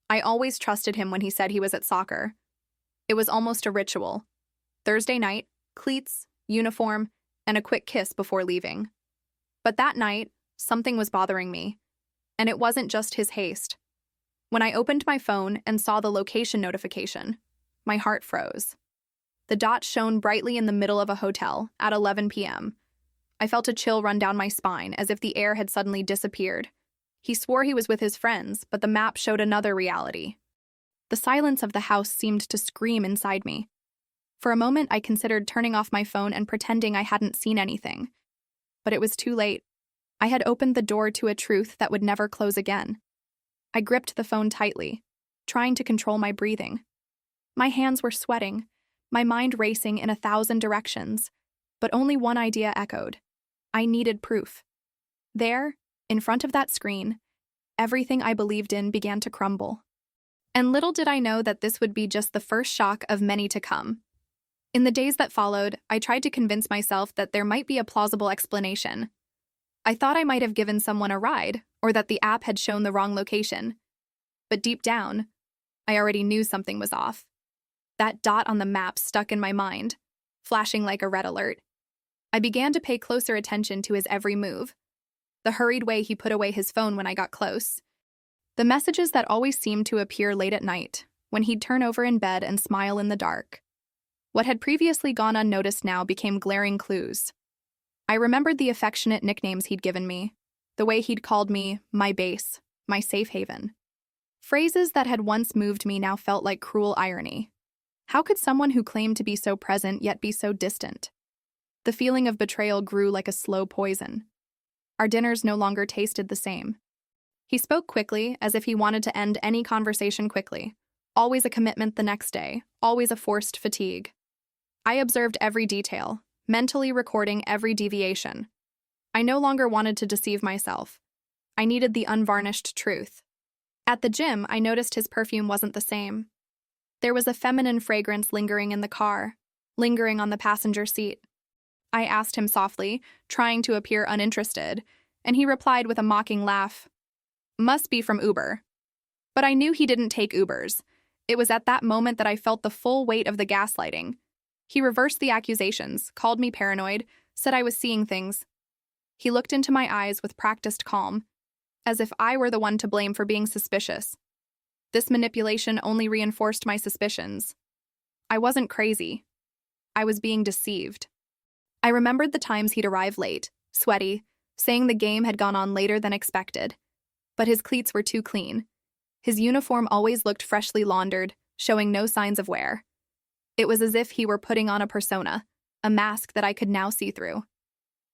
I always trusted him when he said he was at soccer. It was almost a ritual. Thursday night, cleats, uniform, and a quick kiss before leaving. But that night, something was bothering me. And it wasn't just his haste. When I opened my phone and saw the location notification, my heart froze. The dot shone brightly in the middle of a hotel at 11 p.m. I felt a chill run down my spine as if the air had suddenly disappeared. He swore he was with his friends, but the map showed another reality. The silence of the house seemed to scream inside me. For a moment, I considered turning off my phone and pretending I hadn't seen anything. But it was too late. I had opened the door to a truth that would never close again. I gripped the phone tightly, trying to control my breathing. My hands were sweating, my mind racing in 1,000 directions, but only one idea echoed. I needed proof. There, in front of that screen, everything I believed in began to crumble. And little did I know that this would be just the first shock of many to come. In the days that followed, I tried to convince myself that there might be a plausible explanation. I thought I might have given someone a ride, or that the app had shown the wrong location. But deep down, I already knew something was off. That dot on the map stuck in my mind, flashing like a red alert. I began to pay closer attention to his every move. The hurried way he put away his phone when I got close. The messages that always seemed to appear late at night, when he'd turn over in bed and smile in the dark. What had previously gone unnoticed now became glaring clues. I remembered the affectionate nicknames he'd given me, the way he'd called me my base, my safe haven. Phrases that had once moved me now felt like cruel irony. How could someone who claimed to be so present yet be so distant? The feeling of betrayal grew like a slow poison. Our dinners no longer tasted the same. He spoke quickly, as if he wanted to end any conversation quickly. Always a commitment the next day, always a forced fatigue. I observed every detail, mentally recording every deviation. I no longer wanted to deceive myself. I needed the unvarnished truth. At the gym, I noticed his perfume wasn't the same. There was a feminine fragrance lingering in the car, lingering on the passenger seat. I asked him softly, trying to appear uninterested, and he replied with a mocking laugh. Must be from Uber. But I knew he didn't take Ubers. It was at that moment that I felt the full weight of the gaslighting. He reversed the accusations, called me paranoid, said I was seeing things. He looked into my eyes with practiced calm, as if I were the one to blame for being suspicious. This manipulation only reinforced my suspicions. I wasn't crazy. I was being deceived. I remembered the times he'd arrive late, sweaty, saying the game had gone on later than expected. But his cleats were too clean. His uniform always looked freshly laundered, showing no signs of wear. It was as if he were putting on a persona, a mask that I could now see through.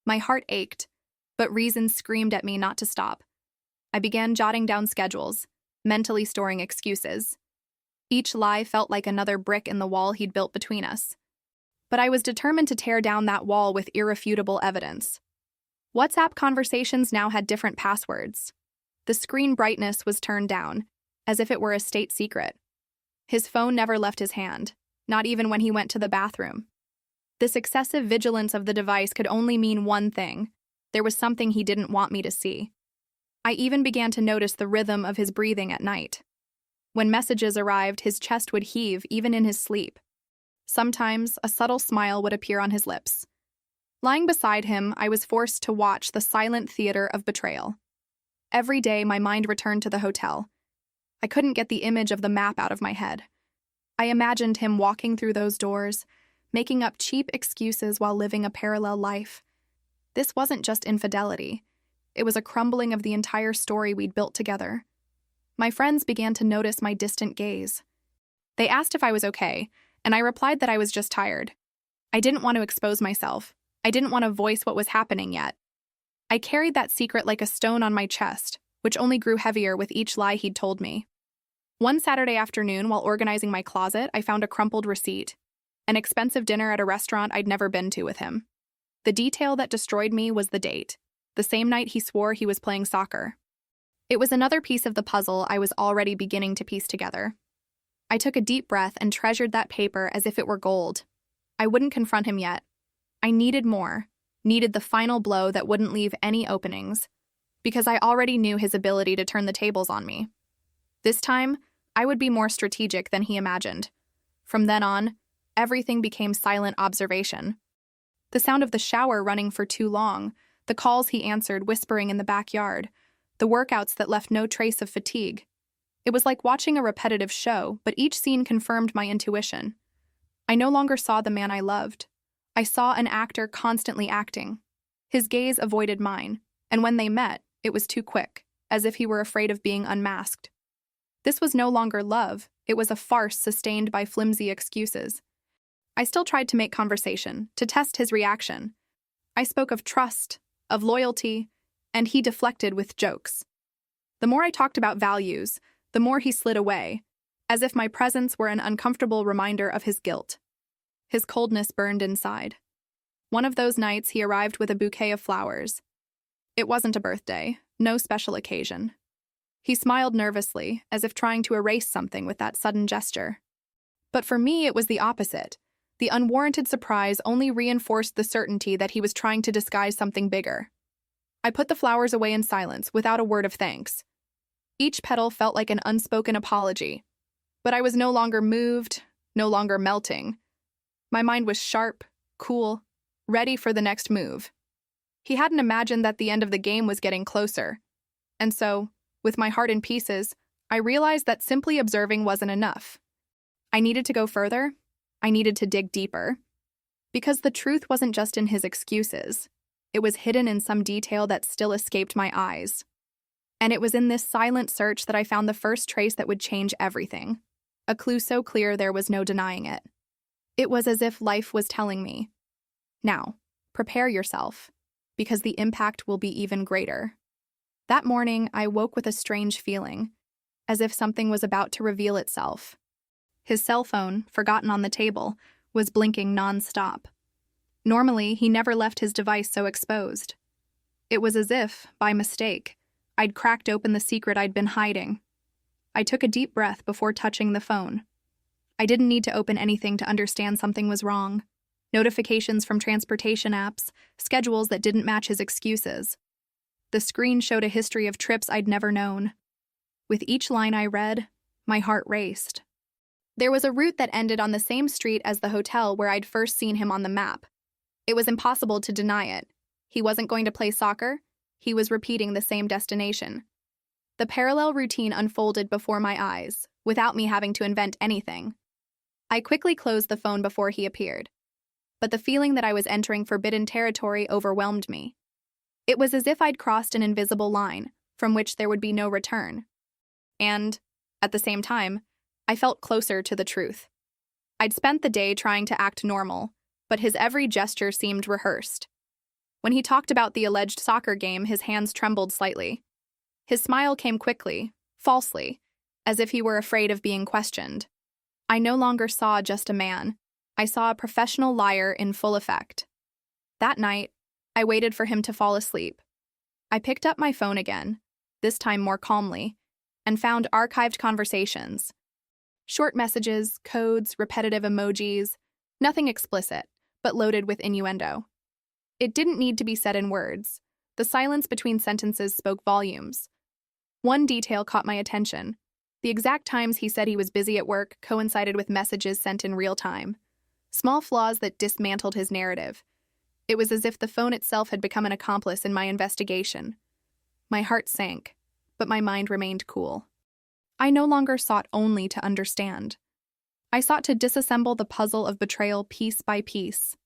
My heart ached, but reason screamed at me not to stop. I began jotting down schedules, mentally storing excuses. Each lie felt like another brick in the wall he'd built between us. But I was determined to tear down that wall with irrefutable evidence. WhatsApp conversations now had different passwords. The screen brightness was turned down, as if it were a state secret. His phone never left his hand, not even when he went to the bathroom. This excessive vigilance of the device could only mean one thing. There was something he didn't want me to see. I even began to notice the rhythm of his breathing at night. When messages arrived, his chest would heave even in his sleep. Sometimes, a subtle smile would appear on his lips. Lying beside him, I was forced to watch the silent theater of betrayal. Every day, my mind returned to the hotel. I couldn't get the image of the map out of my head. I imagined him walking through those doors, making up cheap excuses while living a parallel life. This wasn't just infidelity. It was a crumbling of the entire story we'd built together. My friends began to notice my distant gaze. They asked if I was okay, and I replied that I was just tired. I didn't want to expose myself. I didn't want to voice what was happening yet. I carried that secret like a stone on my chest, which only grew heavier with each lie he'd told me. One Saturday afternoon, while organizing my closet, I found a crumpled receipt. An expensive dinner at a restaurant I'd never been to with him. The detail that destroyed me was the date, the same night he swore he was playing soccer. It was another piece of the puzzle I was already beginning to piece together. I took a deep breath and treasured that paper as if it were gold. I wouldn't confront him yet. I needed more. Needed the final blow that wouldn't leave any openings, because I already knew his ability to turn the tables on me. This time, I would be more strategic than he imagined. From then on, everything became silent observation. The sound of the shower running for too long, the calls he answered whispering in the backyard, the workouts that left no trace of fatigue. It was like watching a repetitive show, but each scene confirmed my intuition. I no longer saw the man I loved. I saw an actor constantly acting. His gaze avoided mine, and when they met, it was too quick, as if he were afraid of being unmasked. This was no longer love, it was a farce sustained by flimsy excuses. I still tried to make conversation, to test his reaction. I spoke of trust, of loyalty, and he deflected with jokes. The more I talked about values, the more he slid away, as if my presence were an uncomfortable reminder of his guilt. His coldness burned inside. One of those nights he arrived with a bouquet of flowers. It wasn't a birthday, no special occasion. He smiled nervously, as if trying to erase something with that sudden gesture. But for me, it was the opposite. The unwarranted surprise only reinforced the certainty that he was trying to disguise something bigger. I put the flowers away in silence, without a word of thanks. Each petal felt like an unspoken apology. But I was no longer moved, no longer melting. My mind was sharp, cool, ready for the next move. He hadn't imagined that the end of the game was getting closer. And so, with my heart in pieces, I realized that simply observing wasn't enough. I needed to go further. I needed to dig deeper. Because the truth wasn't just in his excuses. It was hidden in some detail that still escaped my eyes. And it was in this silent search that I found the first trace that would change everything. A clue so clear there was no denying it. It was as if life was telling me, now, prepare yourself, because the impact will be even greater. That morning, I woke with a strange feeling, as if something was about to reveal itself. His cell phone, forgotten on the table, was blinking non-stop. Normally, he never left his device so exposed. It was as if, by mistake, I'd cracked open the secret I'd been hiding. I took a deep breath before touching the phone. I didn't need to open anything to understand something was wrong. Notifications from transportation apps, schedules that didn't match his excuses. The screen showed a history of trips I'd never known. With each line I read, my heart raced. There was a route that ended on the same street as the hotel where I'd first seen him on the map. It was impossible to deny it. He wasn't going to play soccer. He was repeating the same destination. The parallel routine unfolded before my eyes, without me having to invent anything. I quickly closed the phone before he appeared. But the feeling that I was entering forbidden territory overwhelmed me. It was as if I'd crossed an invisible line, from which there would be no return. And, at the same time, I felt closer to the truth. I'd spent the day trying to act normal, but his every gesture seemed rehearsed. When he talked about the alleged soccer game, his hands trembled slightly. His smile came quickly, falsely, as if he were afraid of being questioned. I no longer saw just a man. I saw a professional liar in full effect. That night, I waited for him to fall asleep. I picked up my phone again, this time more calmly, and found archived conversations. Short messages, codes, repetitive emojis, nothing explicit, but loaded with innuendo. It didn't need to be said in words. The silence between sentences spoke volumes. One detail caught my attention. The exact times he said he was busy at work coincided with messages sent in real time. Small flaws that dismantled his narrative. It was as if the phone itself had become an accomplice in my investigation. My heart sank, but my mind remained cool. I no longer sought only to understand. I sought to disassemble the puzzle of betrayal piece by piece.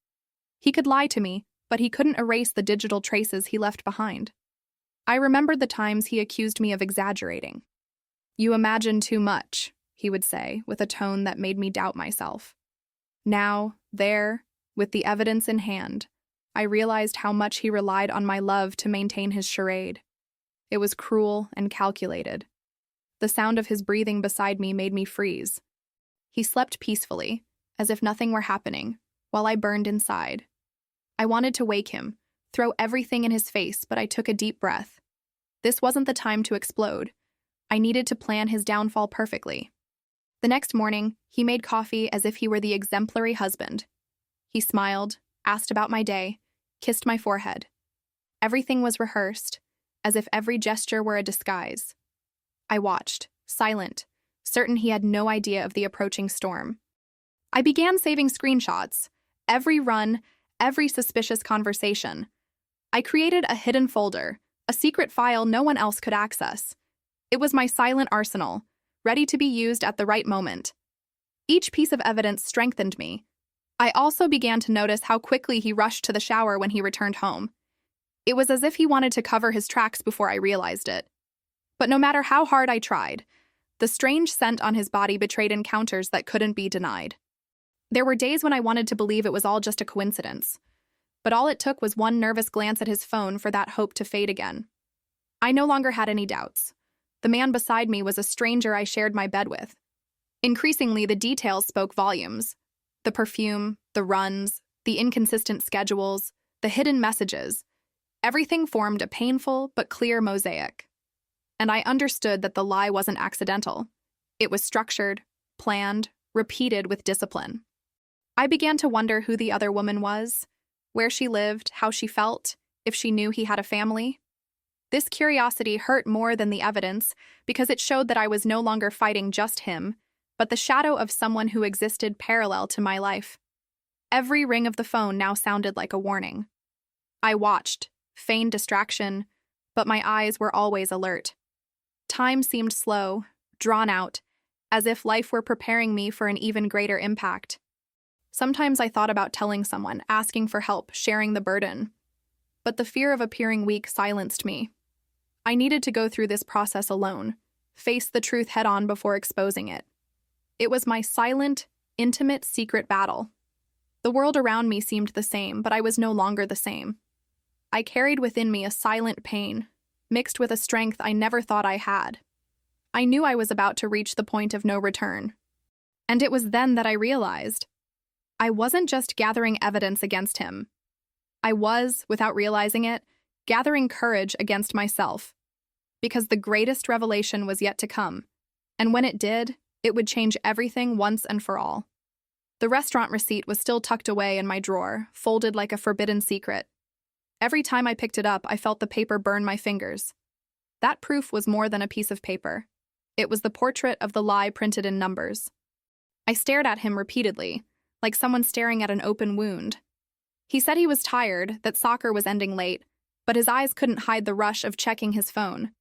He could lie to me, but he couldn't erase the digital traces he left behind. I remembered the times he accused me of exaggerating. "You imagine too much," he would say, with a tone that made me doubt myself. Now, there, with the evidence in hand, I realized how much he relied on my love to maintain his charade. It was cruel and calculated. The sound of his breathing beside me made me freeze. He slept peacefully, as if nothing were happening, while I burned inside. I wanted to wake him, throw everything in his face, but I took a deep breath. This wasn't the time to explode. I needed to plan his downfall perfectly. The next morning, he made coffee as if he were the exemplary husband. He smiled, asked about my day, kissed my forehead. Everything was rehearsed, as if every gesture were a disguise. I watched, silent, certain he had no idea of the approaching storm. I began saving screenshots, every run, every suspicious conversation. I created a hidden folder, a secret file no one else could access. It was my silent arsenal, ready to be used at the right moment. Each piece of evidence strengthened me. I also began to notice how quickly he rushed to the shower when he returned home. It was as if he wanted to cover his tracks before I realized it. But no matter how hard I tried, the strange scent on his body betrayed encounters that couldn't be denied. There were days when I wanted to believe it was all just a coincidence, but all it took was one nervous glance at his phone for that hope to fade again. I no longer had any doubts. The man beside me was a stranger I shared my bed with. Increasingly, the details spoke volumes. The perfume, the runs, the inconsistent schedules, the hidden messages. Everything formed a painful but clear mosaic. And I understood that the lie wasn't accidental. It was structured, planned, repeated with discipline. I began to wonder who the other woman was, where she lived, how she felt, if she knew he had a family. This curiosity hurt more than the evidence because it showed that I was no longer fighting just him, but the shadow of someone who existed parallel to my life. Every ring of the phone now sounded like a warning. I watched, feigned distraction, but my eyes were always alert. Time seemed slow, drawn out, as if life were preparing me for an even greater impact. Sometimes I thought about telling someone, asking for help, sharing the burden. But the fear of appearing weak silenced me. I needed to go through this process alone, face the truth head-on before exposing it. It was my silent, intimate, secret battle. The world around me seemed the same, but I was no longer the same. I carried within me a silent pain, mixed with a strength I never thought I had. I knew I was about to reach the point of no return. And it was then that I realized I wasn't just gathering evidence against him. I was, without realizing it, gathering courage against myself. Because the greatest revelation was yet to come. And when it did, it would change everything once and for all. The restaurant receipt was still tucked away in my drawer, folded like a forbidden secret. Every time I picked it up, I felt the paper burn my fingers. That proof was more than a piece of paper. It was the portrait of the lie printed in numbers. I stared at him repeatedly, like someone staring at an open wound. He said he was tired, that soccer was ending late, but his eyes couldn't hide the rush of checking his phone.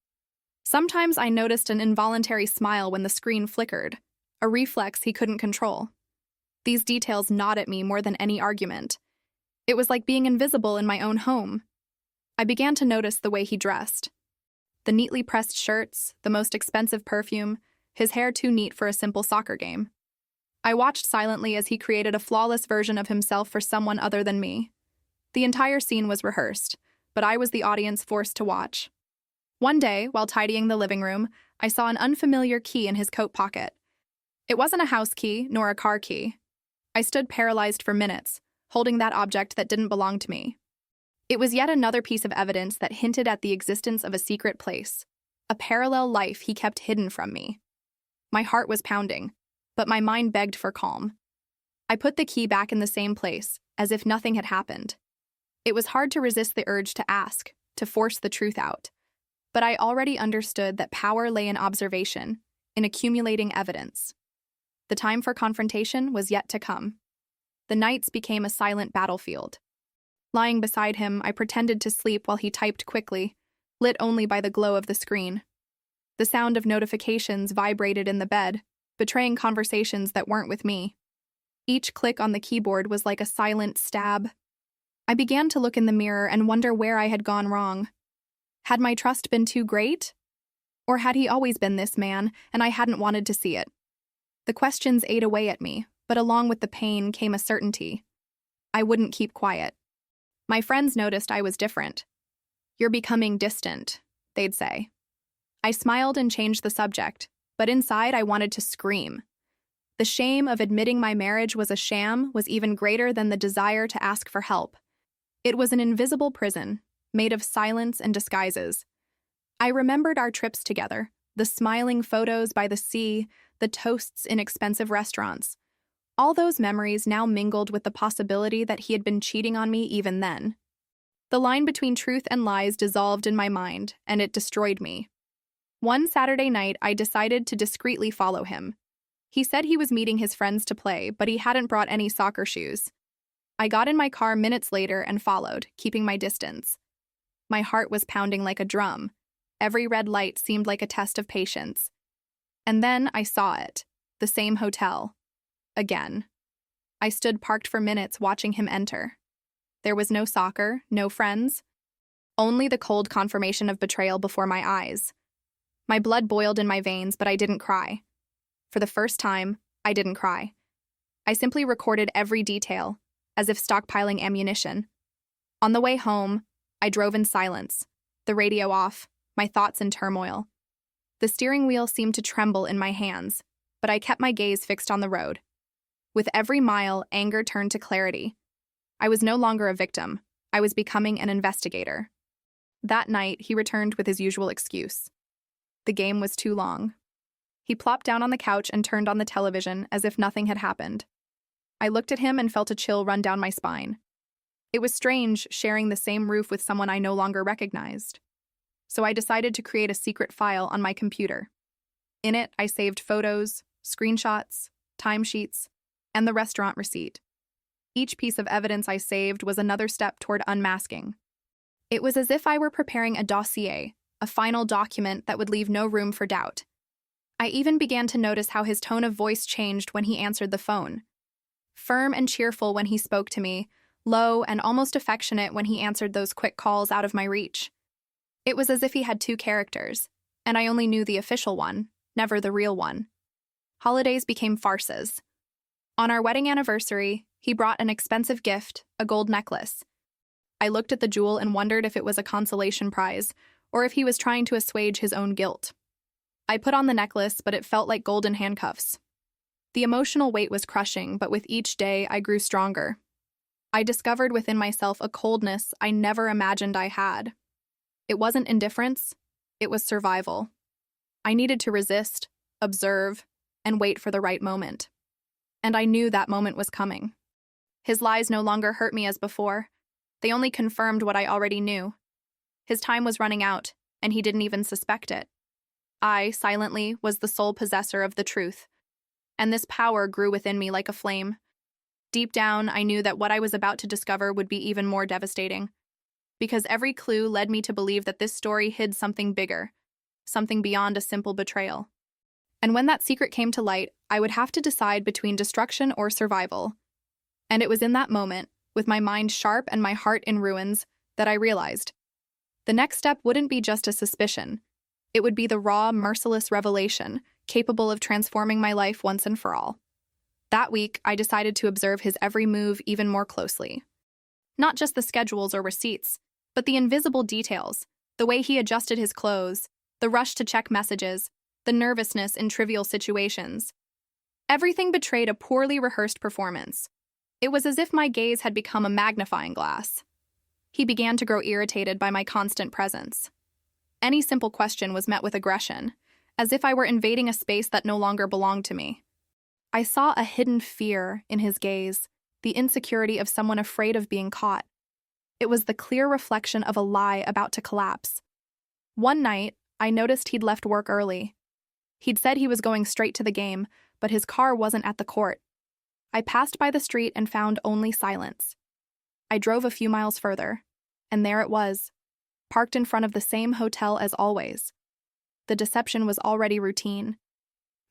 Sometimes I noticed an involuntary smile when the screen flickered, a reflex he couldn't control. These details gnawed at me more than any argument. It was like being invisible in my own home. I began to notice the way he dressed. The neatly pressed shirts, the most expensive perfume, his hair too neat for a simple soccer game. I watched silently as he created a flawless version of himself for someone other than me. The entire scene was rehearsed, but I was the audience forced to watch. One day, while tidying the living room, I saw an unfamiliar key in his coat pocket. It wasn't a house key, nor a car key. I stood paralyzed for minutes, holding that object that didn't belong to me. It was yet another piece of evidence that hinted at the existence of a secret place, a parallel life he kept hidden from me. My heart was pounding, but my mind begged for calm. I put the key back in the same place, as if nothing had happened. It was hard to resist the urge to ask, to force the truth out. But I already understood that power lay in observation, in accumulating evidence. The time for confrontation was yet to come. The nights became a silent battlefield. Lying beside him, I pretended to sleep while he typed quickly, lit only by the glow of the screen. The sound of notifications vibrated in the bed, betraying conversations that weren't with me. Each click on the keyboard was like a silent stab. I began to look in the mirror and wonder where I had gone wrong. Had my trust been too great? Or had he always been this man, and I hadn't wanted to see it? The questions ate away at me, but along with the pain came a certainty. I wouldn't keep quiet. My friends noticed I was different. "You're becoming distant," they'd say. I smiled and changed the subject, but inside I wanted to scream. The shame of admitting my marriage was a sham was even greater than the desire to ask for help. It was an invisible prison, made of silence and disguises. I remembered our trips together, the smiling photos by the sea, the toasts in expensive restaurants. All those memories now mingled with the possibility that he had been cheating on me even then. The line between truth and lies dissolved in my mind, and it destroyed me. One Saturday night, I decided to discreetly follow him. He said he was meeting his friends to play, but he hadn't brought any soccer shoes. I got in my car minutes later and followed, keeping my distance. My heart was pounding like a drum. Every red light seemed like a test of patience. And then I saw it, the same hotel. Again. I stood parked for minutes watching him enter. There was no soccer, no friends. Only the cold confirmation of betrayal before my eyes. My blood boiled in my veins, but I didn't cry. For the first time, I didn't cry. I simply recorded every detail, as if stockpiling ammunition. On the way home, I drove in silence, the radio off, my thoughts in turmoil. The steering wheel seemed to tremble in my hands, but I kept my gaze fixed on the road. With every mile, anger turned to clarity. I was no longer a victim. I was becoming an investigator. That night, he returned with his usual excuse. The game was too long. He plopped down on the couch and turned on the television as if nothing had happened. I looked at him and felt a chill run down my spine. It was strange sharing the same roof with someone I no longer recognized. So I decided to create a secret file on my computer. In it, I saved photos, screenshots, timesheets, and the restaurant receipt. Each piece of evidence I saved was another step toward unmasking. It was as if I were preparing a dossier, a final document that would leave no room for doubt. I even began to notice how his tone of voice changed when he answered the phone. Firm and cheerful when he spoke to me, low and almost affectionate when he answered those quick calls out of my reach. It was as if he had two characters, and I only knew the official one, never the real one. Holidays became farces. On our wedding anniversary, he brought an expensive gift, a gold necklace. I looked at the jewel and wondered if it was a consolation prize, or if he was trying to assuage his own guilt. I put on the necklace, but it felt like golden handcuffs. The emotional weight was crushing, but with each day, I grew stronger. I discovered within myself a coldness I never imagined I had. It wasn't indifference, it was survival. I needed to resist, observe, and wait for the right moment. And I knew that moment was coming. His lies no longer hurt me as before. They only confirmed what I already knew. His time was running out, and he didn't even suspect it. I, silently, was the sole possessor of the truth. And this power grew within me like a flame. Deep down, I knew that what I was about to discover would be even more devastating. Because every clue led me to believe that this story hid something bigger, something beyond a simple betrayal. And when that secret came to light, I would have to decide between destruction or survival. And it was in that moment, with my mind sharp and my heart in ruins, that I realized the next step wouldn't be just a suspicion. It would be the raw, merciless revelation, capable of transforming my life once and for all. That week, I decided to observe his every move even more closely. Not just the schedules or receipts, but the invisible details, the way he adjusted his clothes, the rush to check messages, the nervousness in trivial situations. Everything betrayed a poorly rehearsed performance. It was as if my gaze had become a magnifying glass. He began to grow irritated by my constant presence. Any simple question was met with aggression, as if I were invading a space that no longer belonged to me. I saw a hidden fear in his gaze, the insecurity of someone afraid of being caught. It was the clear reflection of a lie about to collapse. One night, I noticed he'd left work early. He'd said he was going straight to the game, but his car wasn't at the court. I passed by the street and found only silence. I drove a few miles further, and there it was, parked in front of the same hotel as always. The deception was already routine.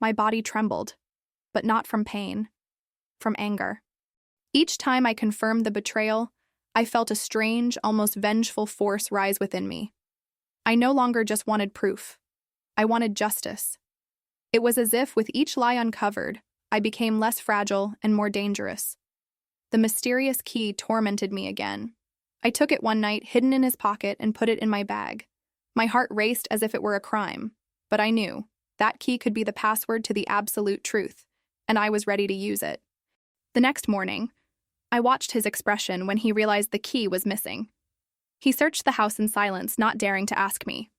My body trembled, but not from pain, from anger. Each time I confirmed the betrayal, I felt a strange, almost vengeful force rise within me. I no longer just wanted proof. I wanted justice. It was as if, with each lie uncovered, I became less fragile and more dangerous. The mysterious key tormented me again. I took it one night, hidden in his pocket, and put it in my bag. My heart raced as if it were a crime, but I knew that key could be the password to the absolute truth, and I was ready to use it. The next morning, I watched his expression when he realized the key was missing. He searched the house in silence, not daring to ask me.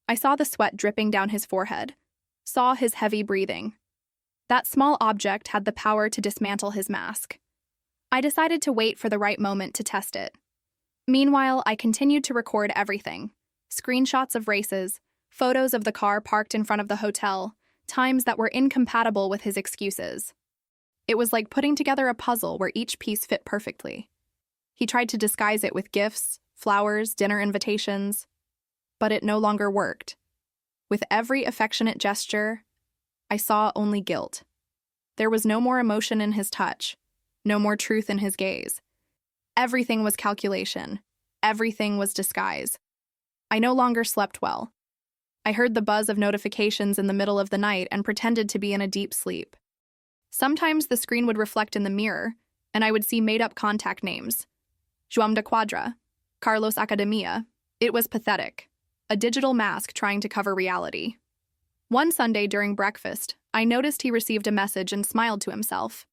I saw the sweat dripping down his forehead, saw his heavy breathing. That small object had the power to dismantle his mask. I decided to wait for the right moment to test it. Meanwhile, I continued to record everything: screenshots of races, Photos of the car parked in front of the hotel, times that were incompatible with his excuses. It was like putting together a puzzle where each piece fit perfectly. He tried to disguise it with gifts, flowers, dinner invitations, but it no longer worked. With every affectionate gesture, I saw only guilt. There was no more emotion in his touch, no more truth in his gaze. Everything was calculation. Everything was disguise. I no longer slept well. I heard the buzz of notifications in the middle of the night and pretended to be in a deep sleep. Sometimes the screen would reflect in the mirror, and I would see made-up contact names. João de Quadra, Carlos Academia. It was pathetic. A digital mask trying to cover reality. One Sunday during breakfast, I noticed he received a message and smiled to himself.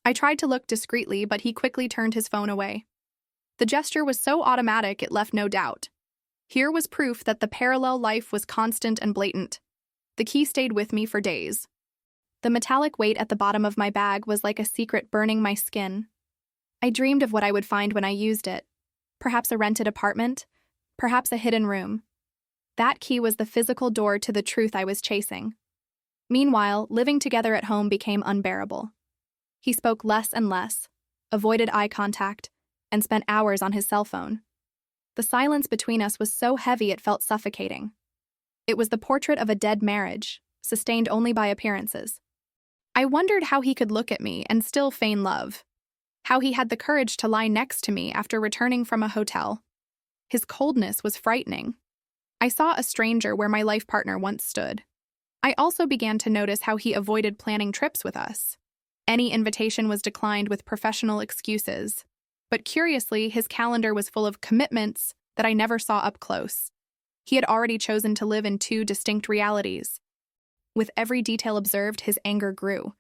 I tried to look discreetly, but he quickly turned his phone away. The gesture was so automatic it left no doubt. Here was proof that the parallel life was constant and blatant. The key stayed with me for days. The metallic weight at the bottom of my bag was like a secret burning my skin. I dreamed of what I would find when I used it. Perhaps a rented apartment, perhaps a hidden room. That key was the physical door to the truth I was chasing. Meanwhile, living together at home became unbearable. He spoke less and less, avoided eye contact, and spent hours on his cell phone. The silence between us was so heavy it felt suffocating. It was the portrait of a dead marriage, sustained only by appearances. I wondered how he could look at me and still feign love. How he had the courage to lie next to me after returning from a hotel. His coldness was frightening. I saw a stranger where my life partner once stood. I also began to notice how he avoided planning trips with us. Any invitation was declined with professional excuses. But curiously, his calendar was full of commitments that I never saw up close. He had already chosen to live in two distinct realities. With every detail observed, his anger grew.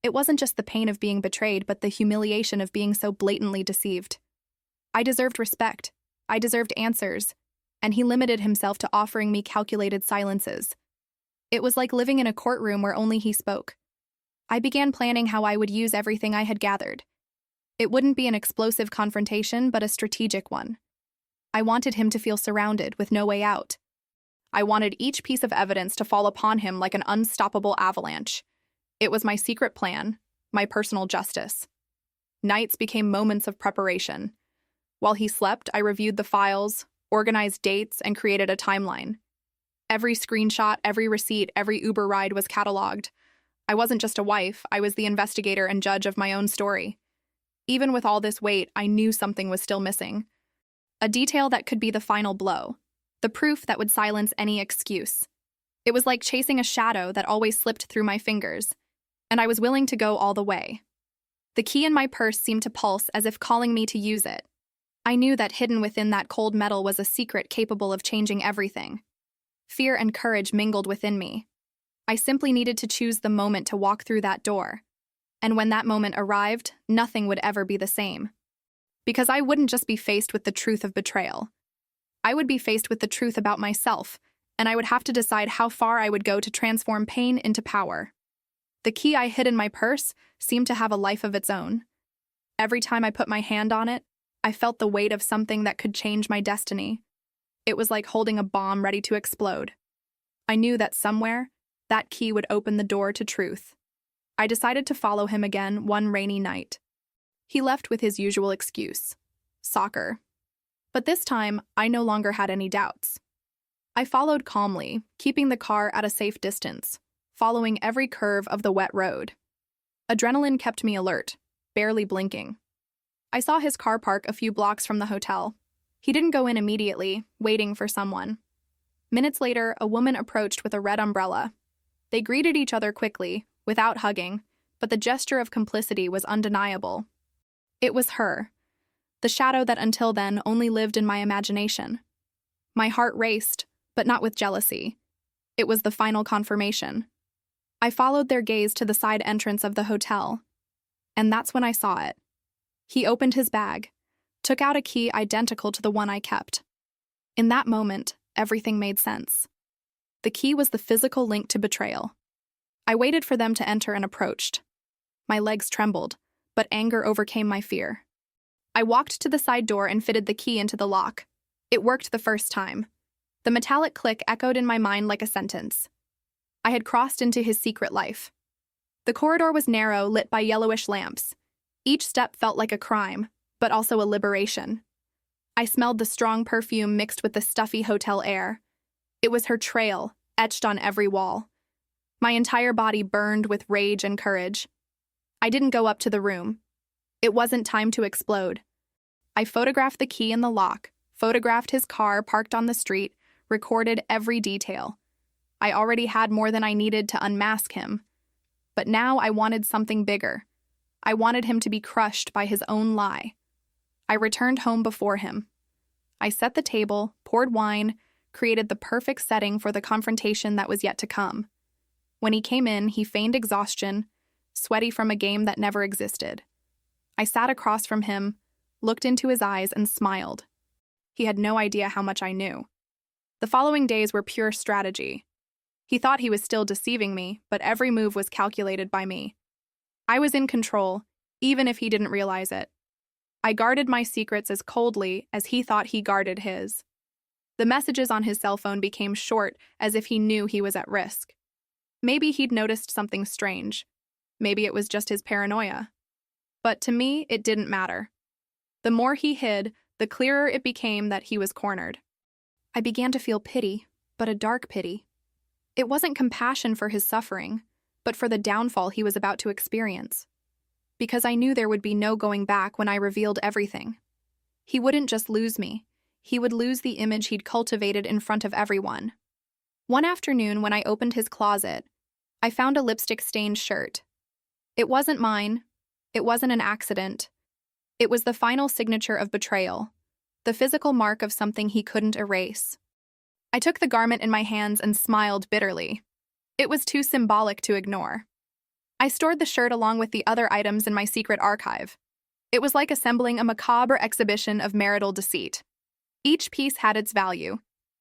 It wasn't just the pain of being betrayed, but the humiliation of being so blatantly deceived. I deserved respect. I deserved answers. And he limited himself to offering me calculated silences. It was like living in a courtroom where only he spoke. I began planning how I would use everything I had gathered. It wouldn't be an explosive confrontation, but a strategic one. I wanted him to feel surrounded, with no way out. I wanted each piece of evidence to fall upon him like an unstoppable avalanche. It was my secret plan, my personal justice. Nights became moments of preparation. While he slept, I reviewed the files, organized dates, and created a timeline. Every screenshot, every receipt, every Uber ride was cataloged. I wasn't just a wife, I was the investigator and judge of my own story. Even with all this weight, I knew something was still missing. A detail that could be the final blow. The proof that would silence any excuse. It was like chasing a shadow that always slipped through my fingers, and I was willing to go all the way. The key in my purse seemed to pulse as if calling me to use it. I knew that hidden within that cold metal was a secret capable of changing everything. Fear and courage mingled within me. I simply needed to choose the moment to walk through that door. And when that moment arrived, nothing would ever be the same. Because I wouldn't just be faced with the truth of betrayal. I would be faced with the truth about myself, and I would have to decide how far I would go to transform pain into power. The key I hid in my purse seemed to have a life of its own. Every time I put my hand on it, I felt the weight of something that could change my destiny. It was like holding a bomb ready to explode. I knew that somewhere, that key would open the door to truth. I decided to follow him again one rainy night. He left with his usual excuse: soccer. But this time, I no longer had any doubts. I followed calmly, keeping the car at a safe distance, following every curve of the wet road. Adrenaline kept me alert, barely blinking. I saw his car park a few blocks from the hotel. He didn't go in immediately, waiting for someone. Minutes later, a woman approached with a red umbrella. They greeted each other quickly, without hugging, but the gesture of complicity was undeniable. It was her, the shadow that until then only lived in my imagination. My heart raced, but not with jealousy. It was the final confirmation. I followed their gaze to the side entrance of the hotel, and that's when I saw it. He opened his bag, took out a key identical to the one I kept. In that moment, everything made sense. The key was the physical link to betrayal. I waited for them to enter and approached. My legs trembled, but anger overcame my fear. I walked to the side door and fitted the key into the lock. It worked the first time. The metallic click echoed in my mind like a sentence. I had crossed into his secret life. The corridor was narrow, lit by yellowish lamps. Each step felt like a crime, but also a liberation. I smelled the strong perfume mixed with the stuffy hotel air. It was her trail, etched on every wall. My entire body burned with rage and courage. I didn't go up to the room. It wasn't time to explode. I photographed the key in the lock, photographed his car parked on the street, recorded every detail. I already had more than I needed to unmask him. But now I wanted something bigger. I wanted him to be crushed by his own lie. I returned home before him. I set the table, poured wine, created the perfect setting for the confrontation that was yet to come. When he came in, he feigned exhaustion, sweaty from a game that never existed. I sat across from him, looked into his eyes, and smiled. He had no idea how much I knew. The following days were pure strategy. He thought he was still deceiving me, but every move was calculated by me. I was in control, even if he didn't realize it. I guarded my secrets as coldly as he thought he guarded his. The messages on his cell phone became short, as if he knew he was at risk. Maybe he'd noticed something strange. Maybe it was just his paranoia. But to me, it didn't matter. The more he hid, the clearer it became that he was cornered. I began to feel pity, but a dark pity. It wasn't compassion for his suffering, but for the downfall he was about to experience. Because I knew there would be no going back when I revealed everything. He wouldn't just lose me. He would lose the image he'd cultivated in front of everyone. One afternoon, when I opened his closet, I found a lipstick-stained shirt. It wasn't mine. It wasn't an accident. It was the final signature of betrayal, the physical mark of something he couldn't erase. I took the garment in my hands and smiled bitterly. It was too symbolic to ignore. I stored the shirt along with the other items in my secret archive. It was like assembling a macabre exhibition of marital deceit. Each piece had its value.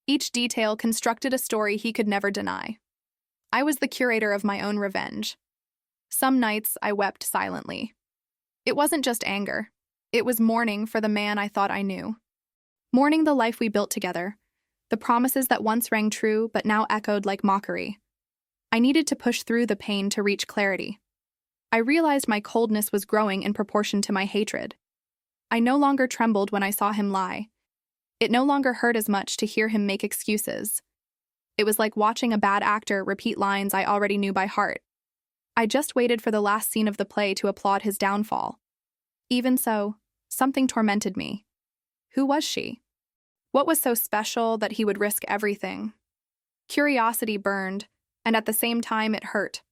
Each detail constructed a story he could never deny. I was the curator of my own revenge. Some nights I wept silently. It wasn't just anger. It was mourning for the man I thought I knew. Mourning the life we built together. The promises that once rang true but now echoed like mockery. I needed to push through the pain to reach clarity. I realized my coldness was growing in proportion to my hatred. I no longer trembled when I saw him lie. It no longer hurt as much to hear him make excuses. It was like watching a bad actor repeat lines I already knew by heart. I just waited for the last scene of the play to applaud his downfall. Even so, something tormented me. Who was she? What was so special that he would risk everything? Curiosity burned, and at the same time it hurt.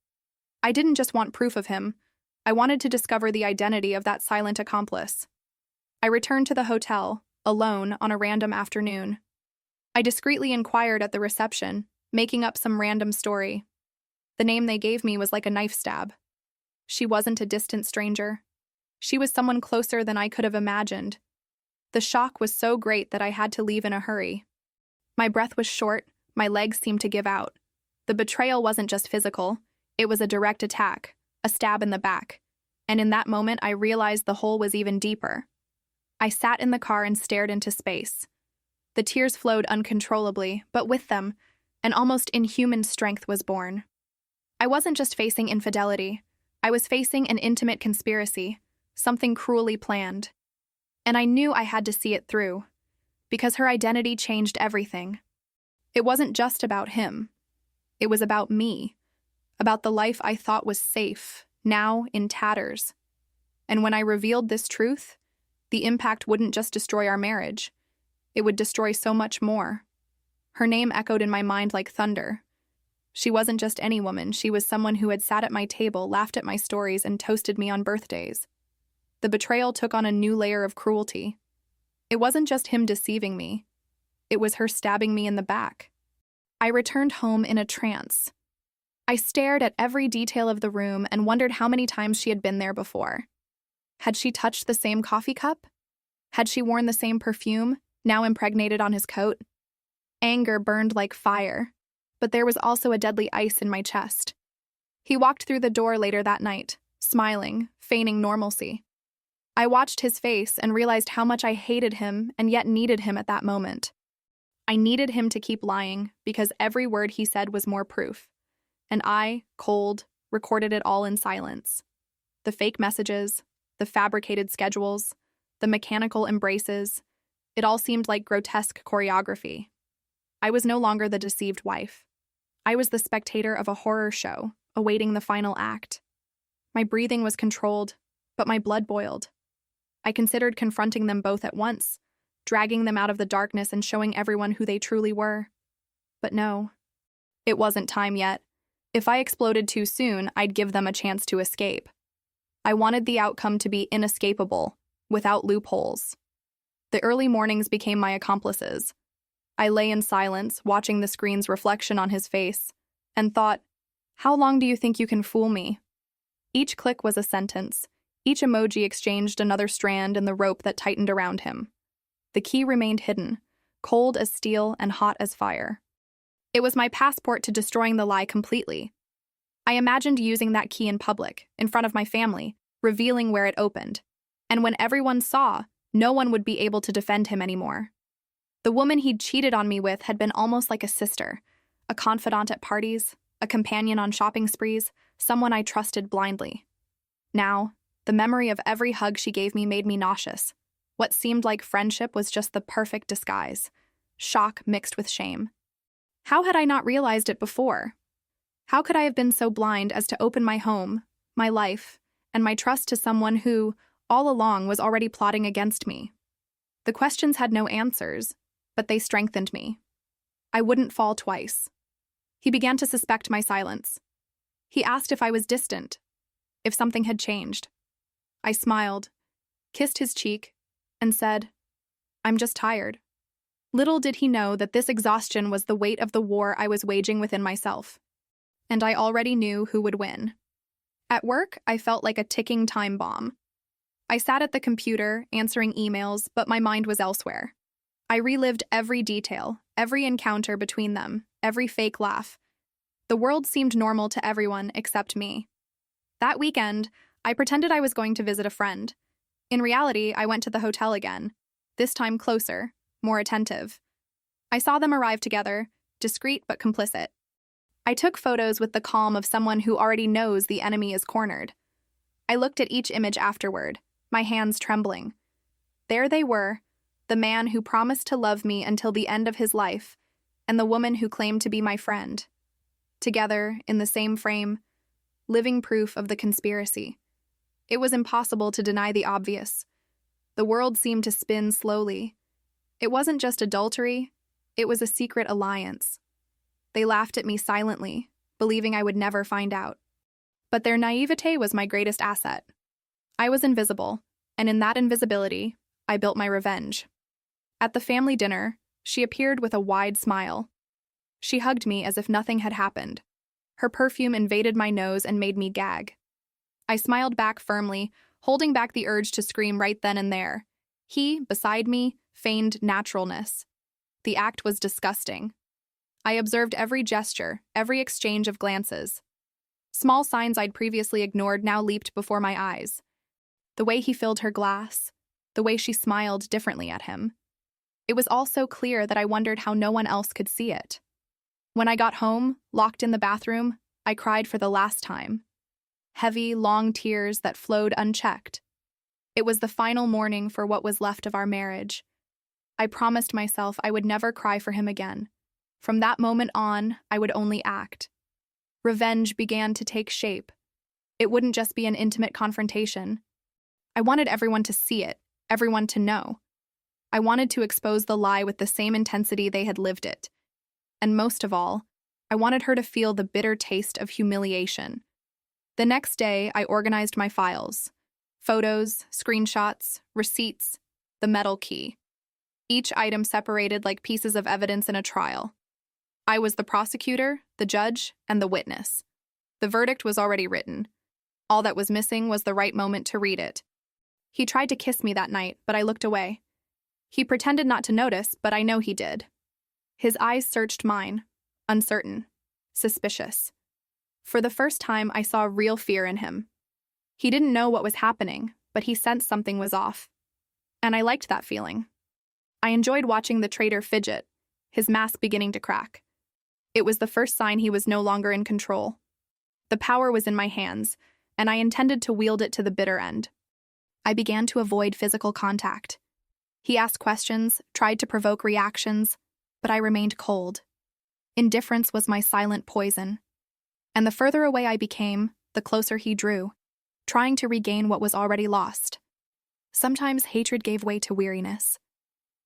I didn't just want proof of him. I wanted to discover the identity of that silent accomplice. I returned to the hotel, alone, on a random afternoon. I discreetly inquired at the reception, making up some random story. The name they gave me was like a knife stab. She wasn't a distant stranger. She was someone closer than I could have imagined. The shock was so great that I had to leave in a hurry. My breath was short, my legs seemed to give out. The betrayal wasn't just physical, it was a direct attack, a stab in the back. And in that moment, I realized the hole was even deeper. I sat in the car and stared into space. The tears flowed uncontrollably, but with them, an almost inhuman strength was born. I wasn't just facing infidelity. I was facing an intimate conspiracy, something cruelly planned. And I knew I had to see it through, because her identity changed everything. It wasn't just about him. It was about me, about the life I thought was safe, now in tatters. And when I revealed this truth, the impact wouldn't just destroy our marriage. It would destroy so much more. Her name echoed in my mind like thunder. She wasn't just any woman, she was someone who had sat at my table, laughed at my stories, and toasted me on birthdays. The betrayal took on a new layer of cruelty. It wasn't just him deceiving me. It was her stabbing me in the back. I returned home in a trance. I stared at every detail of the room and wondered how many times she had been there before. Had she touched the same coffee cup? Had she worn the same perfume, now impregnated on his coat? Anger burned like fire, but there was also a deadly ice in my chest. He walked through the door later that night, smiling, feigning normalcy. I watched his face and realized how much I hated him and yet needed him at that moment. I needed him to keep lying because every word he said was more proof. And I, cold, recorded it all in silence. The fake messages, the fabricated schedules, the mechanical embraces, it all seemed like grotesque choreography. I was no longer the deceived wife. I was the spectator of a horror show, awaiting the final act. My breathing was controlled, but my blood boiled. I considered confronting them both at once, dragging them out of the darkness and showing everyone who they truly were. But no, it wasn't time yet. If I exploded too soon, I'd give them a chance to escape. I wanted the outcome to be inescapable, without loopholes. The early mornings became my accomplices. I lay in silence, watching the screen's reflection on his face, and thought, how long do you think you can fool me? Each click was a sentence. Each emoji exchanged another strand in the rope that tightened around him. The key remained hidden, cold as steel and hot as fire. It was my passport to destroying the lie completely. I imagined using that key in public, in front of my family, revealing where it opened. And when everyone saw, no one would be able to defend him anymore. The woman he'd cheated on me with had been almost like a sister, a confidant at parties, a companion on shopping sprees, someone I trusted blindly. Now, the memory of every hug she gave me made me nauseous. What seemed like friendship was just the perfect disguise, shock mixed with shame. How had I not realized it before? How could I have been so blind as to open my home, my life, and my trust to someone who, all along, was already plotting against me? The questions had no answers, but they strengthened me. I wouldn't fall twice. He began to suspect my silence. He asked if I was distant, if something had changed. I smiled, kissed his cheek, and said, I'm just tired. Little did he know that this exhaustion was the weight of the war I was waging within myself. And I already knew who would win. At work, I felt like a ticking time bomb. I sat at the computer, answering emails, but my mind was elsewhere. I relived every detail, every encounter between them, every fake laugh. The world seemed normal to everyone except me. That weekend, I pretended I was going to visit a friend. In reality, I went to the hotel again, this time closer, more attentive. I saw them arrive together, discreet but complicit. I took photos with the calm of someone who already knows the enemy is cornered. I looked at each image afterward, my hands trembling. There they were, the man who promised to love me until the end of his life, and the woman who claimed to be my friend. Together, in the same frame, living proof of the conspiracy. It was impossible to deny the obvious. The world seemed to spin slowly. It wasn't just adultery, it was a secret alliance. They laughed at me silently, believing I would never find out. But their naivete was my greatest asset. I was invisible, and in that invisibility, I built my revenge. At the family dinner, she appeared with a wide smile. She hugged me as if nothing had happened. Her perfume invaded my nose and made me gag. I smiled back firmly, holding back the urge to scream right then and there. He, beside me, feigned naturalness. The act was disgusting. I observed every gesture, every exchange of glances. Small signs I'd previously ignored now leaped before my eyes. The way he filled her glass, the way she smiled differently at him. It was all so clear that I wondered how no one else could see it. When I got home, locked in the bathroom, I cried for the last time. Heavy, long tears that flowed unchecked. It was the final mourning for what was left of our marriage. I promised myself I would never cry for him again. From that moment on, I would only act. Revenge began to take shape. It wouldn't just be an intimate confrontation. I wanted everyone to see it, everyone to know. I wanted to expose the lie with the same intensity they had lived it. And most of all, I wanted her to feel the bitter taste of humiliation. The next day, I organized my files. Photos, screenshots, receipts, the metal key. Each item separated like pieces of evidence in a trial. I was the prosecutor, the judge, and the witness. The verdict was already written. All that was missing was the right moment to read it. He tried to kiss me that night, but I looked away. He pretended not to notice, but I know he did. His eyes searched mine, uncertain, suspicious. For the first time, I saw real fear in him. He didn't know what was happening, but he sensed something was off. And I liked that feeling. I enjoyed watching the traitor fidget, his mask beginning to crack. It was the first sign he was no longer in control. The power was in my hands, and I intended to wield it to the bitter end. I began to avoid physical contact. He asked questions, tried to provoke reactions, but I remained cold. Indifference was my silent poison. And the further away I became, the closer he drew, trying to regain what was already lost. Sometimes hatred gave way to weariness.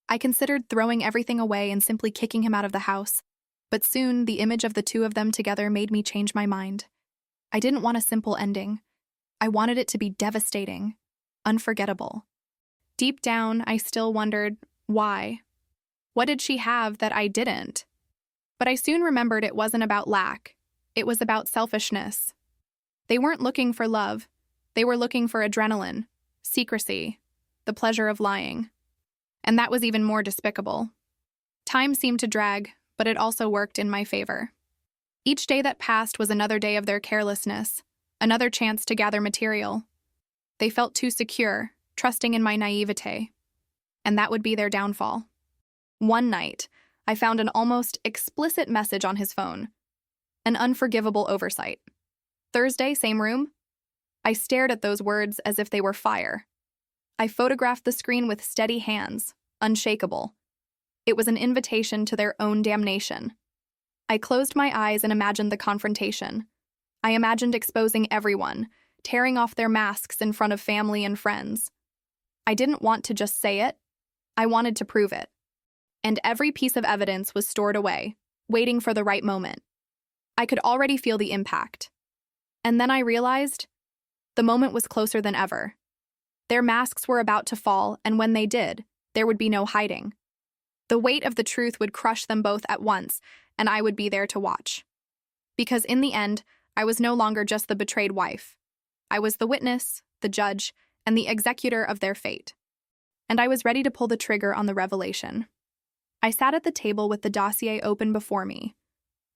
I considered throwing everything away and simply kicking him out of the house, but soon the image of the two of them together made me change my mind. I didn't want a simple ending. I wanted it to be devastating, unforgettable. Deep down, I still wondered, why? What did she have that I didn't? But I soon remembered it wasn't about lack. It was about selfishness. They weren't looking for love. They were looking for adrenaline, secrecy, the pleasure of lying. And that was even more despicable. Time seemed to drag, but it also worked in my favor. Each day that passed was another day of their carelessness, another chance to gather material. They felt too secure, trusting in my naivete. And that would be their downfall. One night, I found an almost explicit message on his phone. An unforgivable oversight. Thursday, same room? I stared at those words as if they were fire. I photographed the screen with steady hands, unshakable. It was an invitation to their own damnation. I closed my eyes and imagined the confrontation. I imagined exposing everyone, tearing off their masks in front of family and friends. I didn't want to just say it. I wanted to prove it. And every piece of evidence was stored away, waiting for the right moment. I could already feel the impact. And then I realized the moment was closer than ever. Their masks were about to fall, and when they did, there would be no hiding. The weight of the truth would crush them both at once, and I would be there to watch. Because in the end, I was no longer just the betrayed wife. I was the witness, the judge, and the executor of their fate. And I was ready to pull the trigger on the revelation. I sat at the table with the dossier open before me.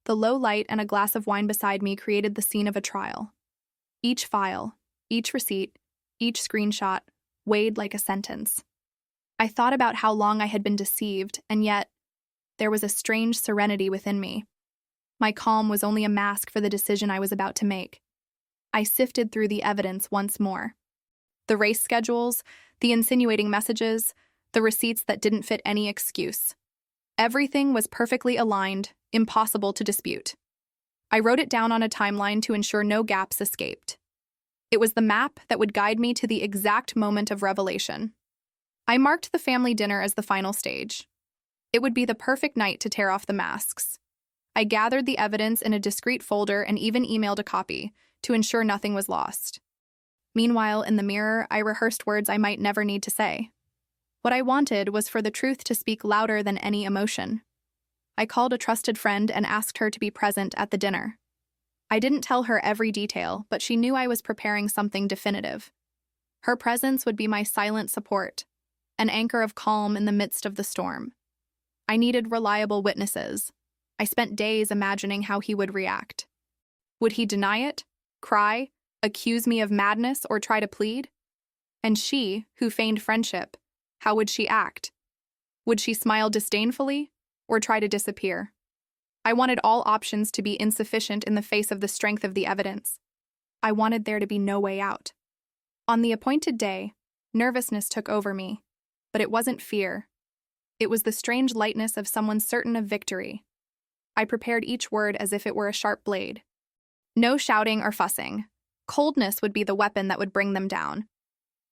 The low light and a glass of wine beside me created the scene of a trial. Each file, each receipt, each screenshot weighed like a sentence. I thought about how long I had been deceived, and yet there was a strange serenity within me. My calm was only a mask for the decision I was about to make. I sifted through the evidence once more. The race schedules, the insinuating messages, the receipts that didn't fit any excuse. Everything was perfectly aligned, impossible to dispute. I wrote it down on a timeline to ensure no gaps escaped. It was the map that would guide me to the exact moment of revelation. I marked the family dinner as the final stage. It would be the perfect night to tear off the masks. I gathered the evidence in a discreet folder and even emailed a copy to ensure nothing was lost. Meanwhile, in the mirror, I rehearsed words I might never need to say. What I wanted was for the truth to speak louder than any emotion. I called a trusted friend and asked her to be present at the dinner. I didn't tell her every detail, but she knew I was preparing something definitive. Her presence would be my silent support, an anchor of calm in the midst of the storm. I needed reliable witnesses. I spent days imagining how he would react. Would he deny it, cry, accuse me of madness, or try to plead? And she, who feigned friendship, how would she act? Would she smile disdainfully, or try to disappear? I wanted all options to be insufficient in the face of the strength of the evidence. I wanted there to be no way out. On the appointed day, nervousness took over me, but it wasn't fear. It was the strange lightness of someone certain of victory. I prepared each word as if it were a sharp blade. No shouting or fussing. Coldness would be the weapon that would bring them down.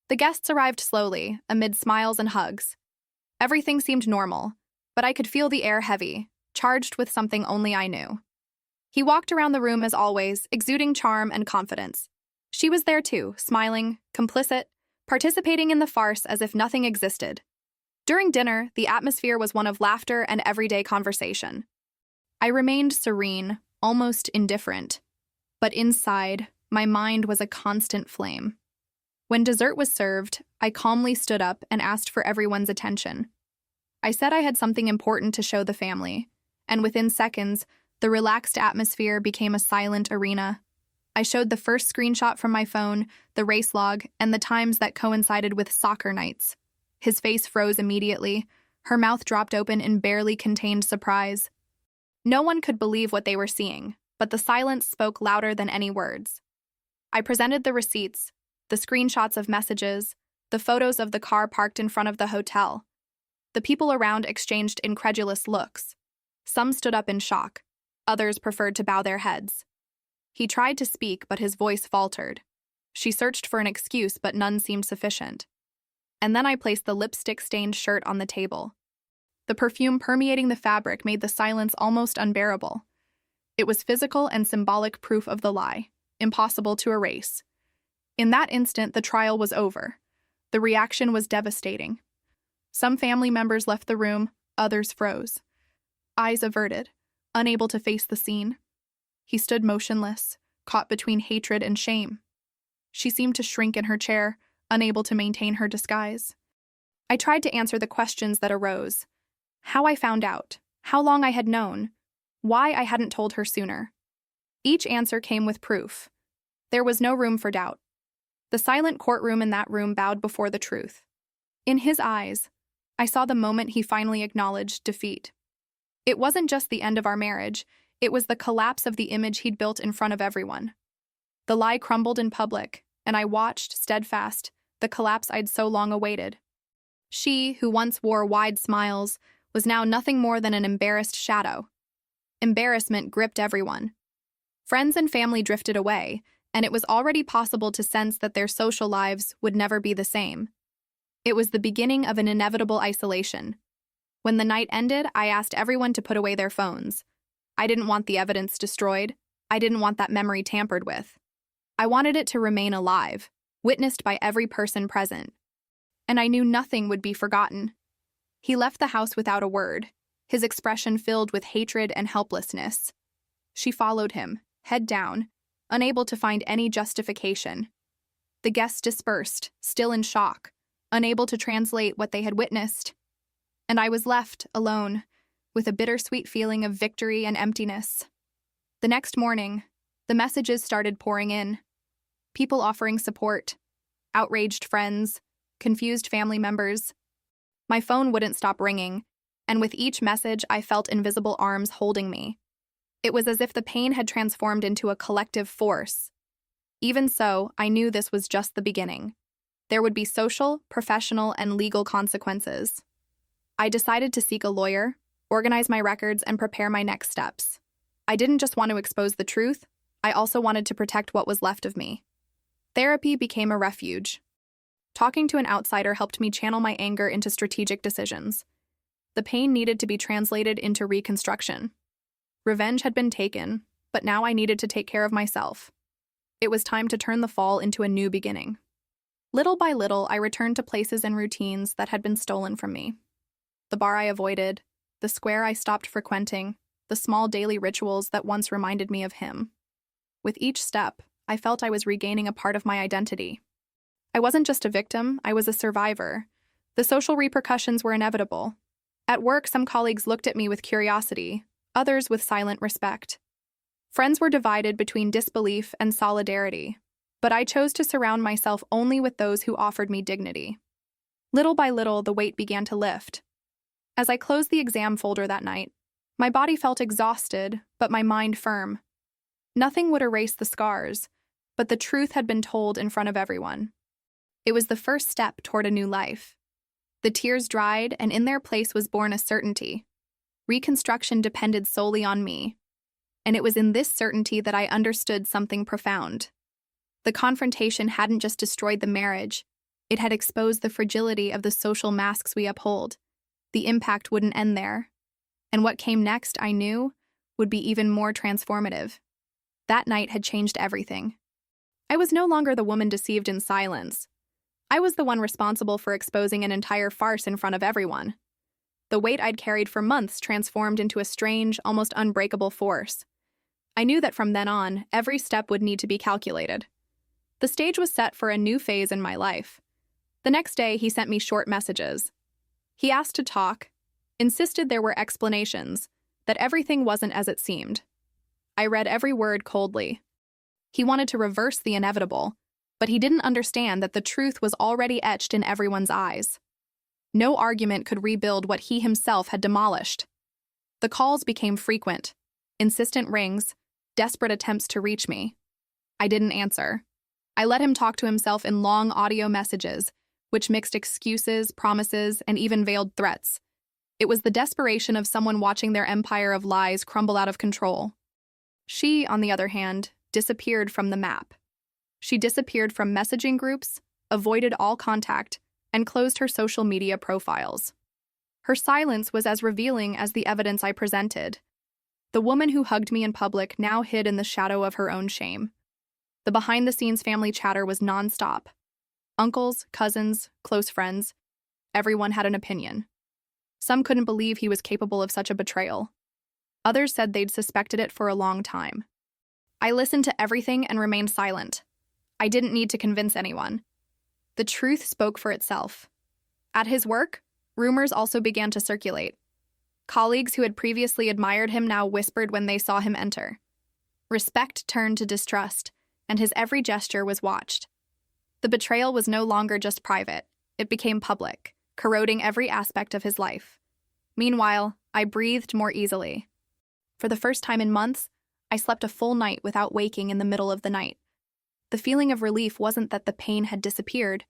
The guests arrived slowly, amid smiles and hugs. Everything seemed normal, but I could feel the air heavy, charged with something only I knew. He walked around the room as always, exuding charm and confidence. She was there too, smiling, complicit, participating in the farce as if nothing existed. During dinner, the atmosphere was one of laughter and everyday conversation. I remained serene, almost indifferent. But inside, my mind was a constant flame. When dessert was served, I calmly stood up and asked for everyone's attention. I said I had something important to show the family, and within seconds, the relaxed atmosphere became a silent arena. I showed the first screenshot from my phone, the race log, and the times that coincided with soccer nights. His face froze immediately, Her mouth dropped open in barely contained surprise. No one could believe what they were seeing, but the silence spoke louder than any words. I presented the receipts, the screenshots of messages, the photos of the car parked in front of the hotel. The people around exchanged incredulous looks. Some stood up in shock. Others preferred to bow their heads. He tried to speak, but his voice faltered. She searched for an excuse, but none seemed sufficient. And then I placed the lipstick-stained shirt on the table. The perfume permeating the fabric made the silence almost unbearable. It was physical and symbolic proof of the lie, impossible to erase. In that instant, the trial was over. The reaction was devastating. Some family members left the room, others froze. Eyes averted, unable to face the scene. He stood motionless, caught between hatred and shame. She seemed to shrink in her chair, unable to maintain her disguise. I tried to answer the questions that arose. How I found out, how long I had known, why I hadn't told her sooner. Each answer came with proof. There was no room for doubt. The silent courtroom in that room bowed before the truth. In his eyes, I saw the moment he finally acknowledged defeat. It wasn't just the end of our marriage, it was the collapse of the image he'd built in front of everyone. The lie crumbled in public, and I watched, steadfast, the collapse I'd so long awaited. She, who once wore wide smiles, was now nothing more than an embarrassed shadow. Embarrassment gripped everyone. Friends and family drifted away, and it was already possible to sense that their social lives would never be the same. It was the beginning of an inevitable isolation. When the night ended, I asked everyone to put away their phones. I didn't want the evidence destroyed. I didn't want that memory tampered with. I wanted it to remain alive, witnessed by every person present. And I knew nothing would be forgotten. He left the house without a word, his expression filled with hatred and helplessness. She followed him, head down, unable to find any justification. The guests dispersed, still in shock, unable to translate what they had witnessed. And I was left, alone, with a bittersweet feeling of victory and emptiness. The next morning, the messages started pouring in. People offering support, outraged friends, confused family members. My phone wouldn't stop ringing, and with each message I felt invisible arms holding me. It was as if the pain had transformed into a collective force. Even so, I knew this was just the beginning. There would be social, professional, and legal consequences. I decided to seek a lawyer, organize my records, and prepare my next steps. I didn't just want to expose the truth, I also wanted to protect what was left of me. Therapy became a refuge. Talking to an outsider helped me channel my anger into strategic decisions. The pain needed to be translated into reconstruction. Revenge had been taken, but now I needed to take care of myself. It was time to turn the fall into a new beginning. Little by little, I returned to places and routines that had been stolen from me. The bar I avoided, the square I stopped frequenting, the small daily rituals that once reminded me of him. With each step, I felt I was regaining a part of my identity. I wasn't just a victim, I was a survivor. The social repercussions were inevitable. At work, some colleagues looked at me with curiosity, others with silent respect. Friends were divided between disbelief and solidarity, but I chose to surround myself only with those who offered me dignity. Little by little, the weight began to lift. As I closed the exam folder that night, my body felt exhausted, but my mind firm. Nothing would erase the scars, but the truth had been told in front of everyone. It was the first step toward a new life. The tears dried, and in their place was born a certainty. Reconstruction depended solely on me, and it was in this certainty that I understood something profound. The confrontation hadn't just destroyed the marriage, it had exposed the fragility of the social masks we uphold. The impact wouldn't end there, and what came next, I knew, would be even more transformative. That night had changed everything. I was no longer the woman deceived in silence. I was the one responsible for exposing an entire farce in front of everyone. The weight I'd carried for months transformed into a strange, almost unbreakable force. I knew that from then on, every step would need to be calculated. The stage was set for a new phase in my life. The next day, he sent me short messages. He asked to talk, insisted there were explanations, that everything wasn't as it seemed. I read every word coldly. He wanted to reverse the inevitable, but he didn't understand that the truth was already etched in everyone's eyes. No argument could rebuild what he himself had demolished. The calls became frequent, insistent rings, desperate attempts to reach me. I didn't answer. I let him talk to himself in long audio messages, which mixed excuses, promises, and even veiled threats. It was the desperation of someone watching their empire of lies crumble out of control. She, on the other hand, disappeared from the map. She disappeared from messaging groups, avoided all contact, and closed her social media profiles. Her silence was as revealing as the evidence I presented. The woman who hugged me in public now hid in the shadow of her own shame. The behind-the-scenes family chatter was nonstop. Uncles, cousins, close friends, everyone had an opinion. Some couldn't believe he was capable of such a betrayal. Others said they'd suspected it for a long time. I listened to everything and remained silent. I didn't need to convince anyone. The truth spoke for itself. At his work, rumors also began to circulate. Colleagues who had previously admired him now whispered when they saw him enter. Respect turned to distrust, and his every gesture was watched. The betrayal was no longer just private, it became public, corroding every aspect of his life. Meanwhile, I breathed more easily. For the first time in months, I slept a full night without waking in the middle of the night. The feeling of relief wasn't that the pain had disappeared,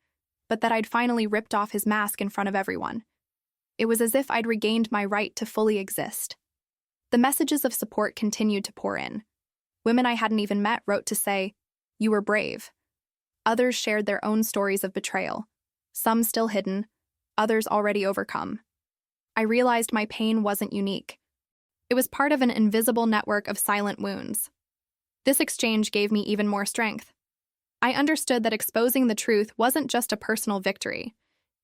but that I'd finally ripped off his mask in front of everyone. It was as if I'd regained my right to fully exist. The messages of support continued to pour in. Women I hadn't even met wrote to say, "You were brave." Others shared their own stories of betrayal, some still hidden, others already overcome. I realized my pain wasn't unique. It was part of an invisible network of silent wounds. This exchange gave me even more strength. I understood that exposing the truth wasn't just a personal victory.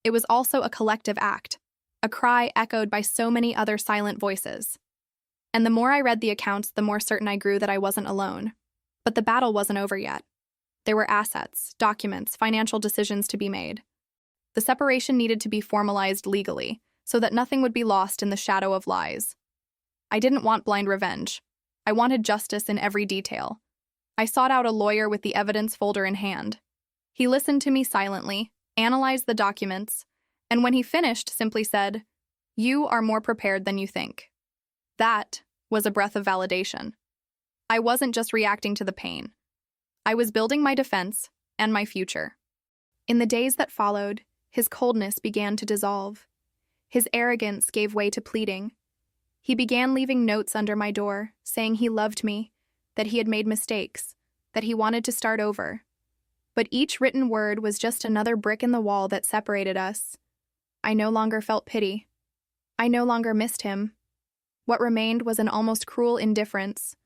It was also a collective act, a cry echoed by so many other silent voices. And the more I read the accounts, the more certain I grew that I wasn't alone. But the battle wasn't over yet. There were assets, documents, financial decisions to be made. The separation needed to be formalized legally, so that nothing would be lost in the shadow of lies. I didn't want blind revenge. I wanted justice in every detail. I sought out a lawyer with the evidence folder in hand. He listened to me silently, analyzed the documents, and when he finished, simply said, "You are more prepared than you think." That was a breath of validation. I wasn't just reacting to the pain. I was building my defense and my future. In the days that followed, his coldness began to dissolve. His arrogance gave way to pleading. He began leaving notes under my door, saying he loved me, that he had made mistakes, that he wanted to start over. But each written word was just another brick in the wall that separated us. I no longer felt pity. I no longer missed him. What remained was an almost cruel indifference,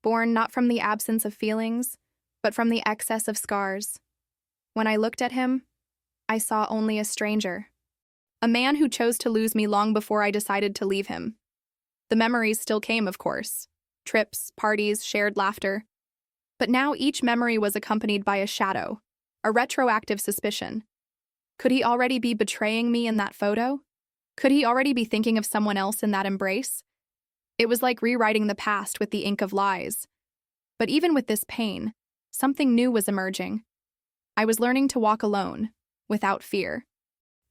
born not from the absence of feelings, but from the excess of scars. When I looked at him, I saw only a stranger. A man who chose to lose me long before I decided to leave him. The memories still came, of course. Trips, parties, shared laughter. But now each memory was accompanied by a shadow, a retroactive suspicion. Could he already be betraying me in that photo? Could he already be thinking of someone else in that embrace? It was like rewriting the past with the ink of lies. But even with this pain, something new was emerging. I was learning to walk alone, without fear.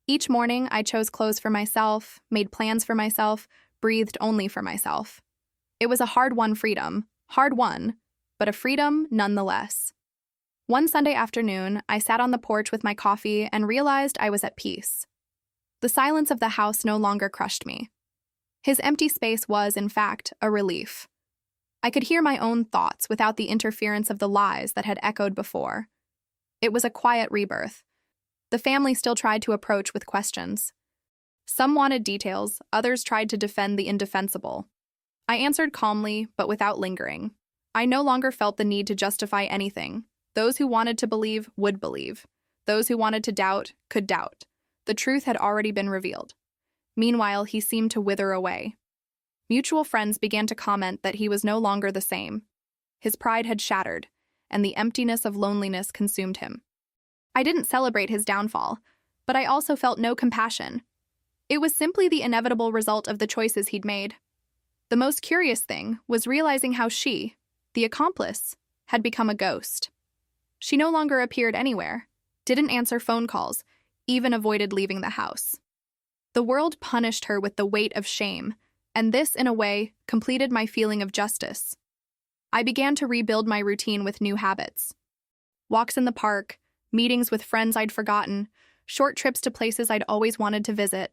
Each morning, I chose clothes for myself, made plans for myself, breathed only for myself. It was a hard-won freedom, hard-won, but a freedom nonetheless. One Sunday afternoon, I sat on the porch with my coffee and realized I was at peace. The silence of the house no longer crushed me. His empty space was, in fact, a relief. I could hear my own thoughts without the interference of the lies that had echoed before. It was a quiet rebirth. The family still tried to approach with questions. Some wanted details, others tried to defend the indefensible. I answered calmly, but without lingering. I no longer felt the need to justify anything. Those who wanted to believe would believe. Those who wanted to doubt could doubt. The truth had already been revealed. Meanwhile, he seemed to wither away. Mutual friends began to comment that he was no longer the same. His pride had shattered, and the emptiness of loneliness consumed him. I didn't celebrate his downfall, but I also felt no compassion. It was simply the inevitable result of the choices he'd made. The most curious thing was realizing how she, the accomplice, had become a ghost. She no longer appeared anywhere, didn't answer phone calls, even avoided leaving the house. The world punished her with the weight of shame, and this, in a way, completed my feeling of justice. I began to rebuild my routine with new habits. Walks in the park, meetings with friends I'd forgotten, short trips to places I'd always wanted to visit.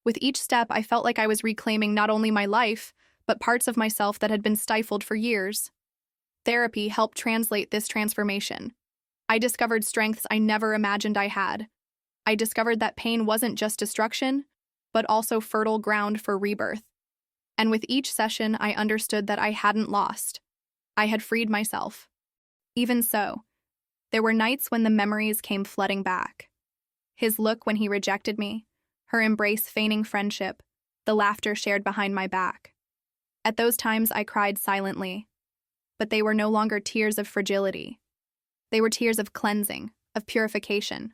With each step, I felt like I was reclaiming not only my life, but parts of myself that had been stifled for years. Therapy helped translate this transformation. I discovered strengths I never imagined I had. I discovered that pain wasn't just destruction, but also fertile ground for rebirth. And with each session, I understood that I hadn't lost. I had freed myself. Even so, there were nights when the memories came flooding back. His look when he rejected me, her embrace feigning friendship, the laughter shared behind my back. At those times, I cried silently. But they were no longer tears of fragility. They were tears of cleansing, of purification.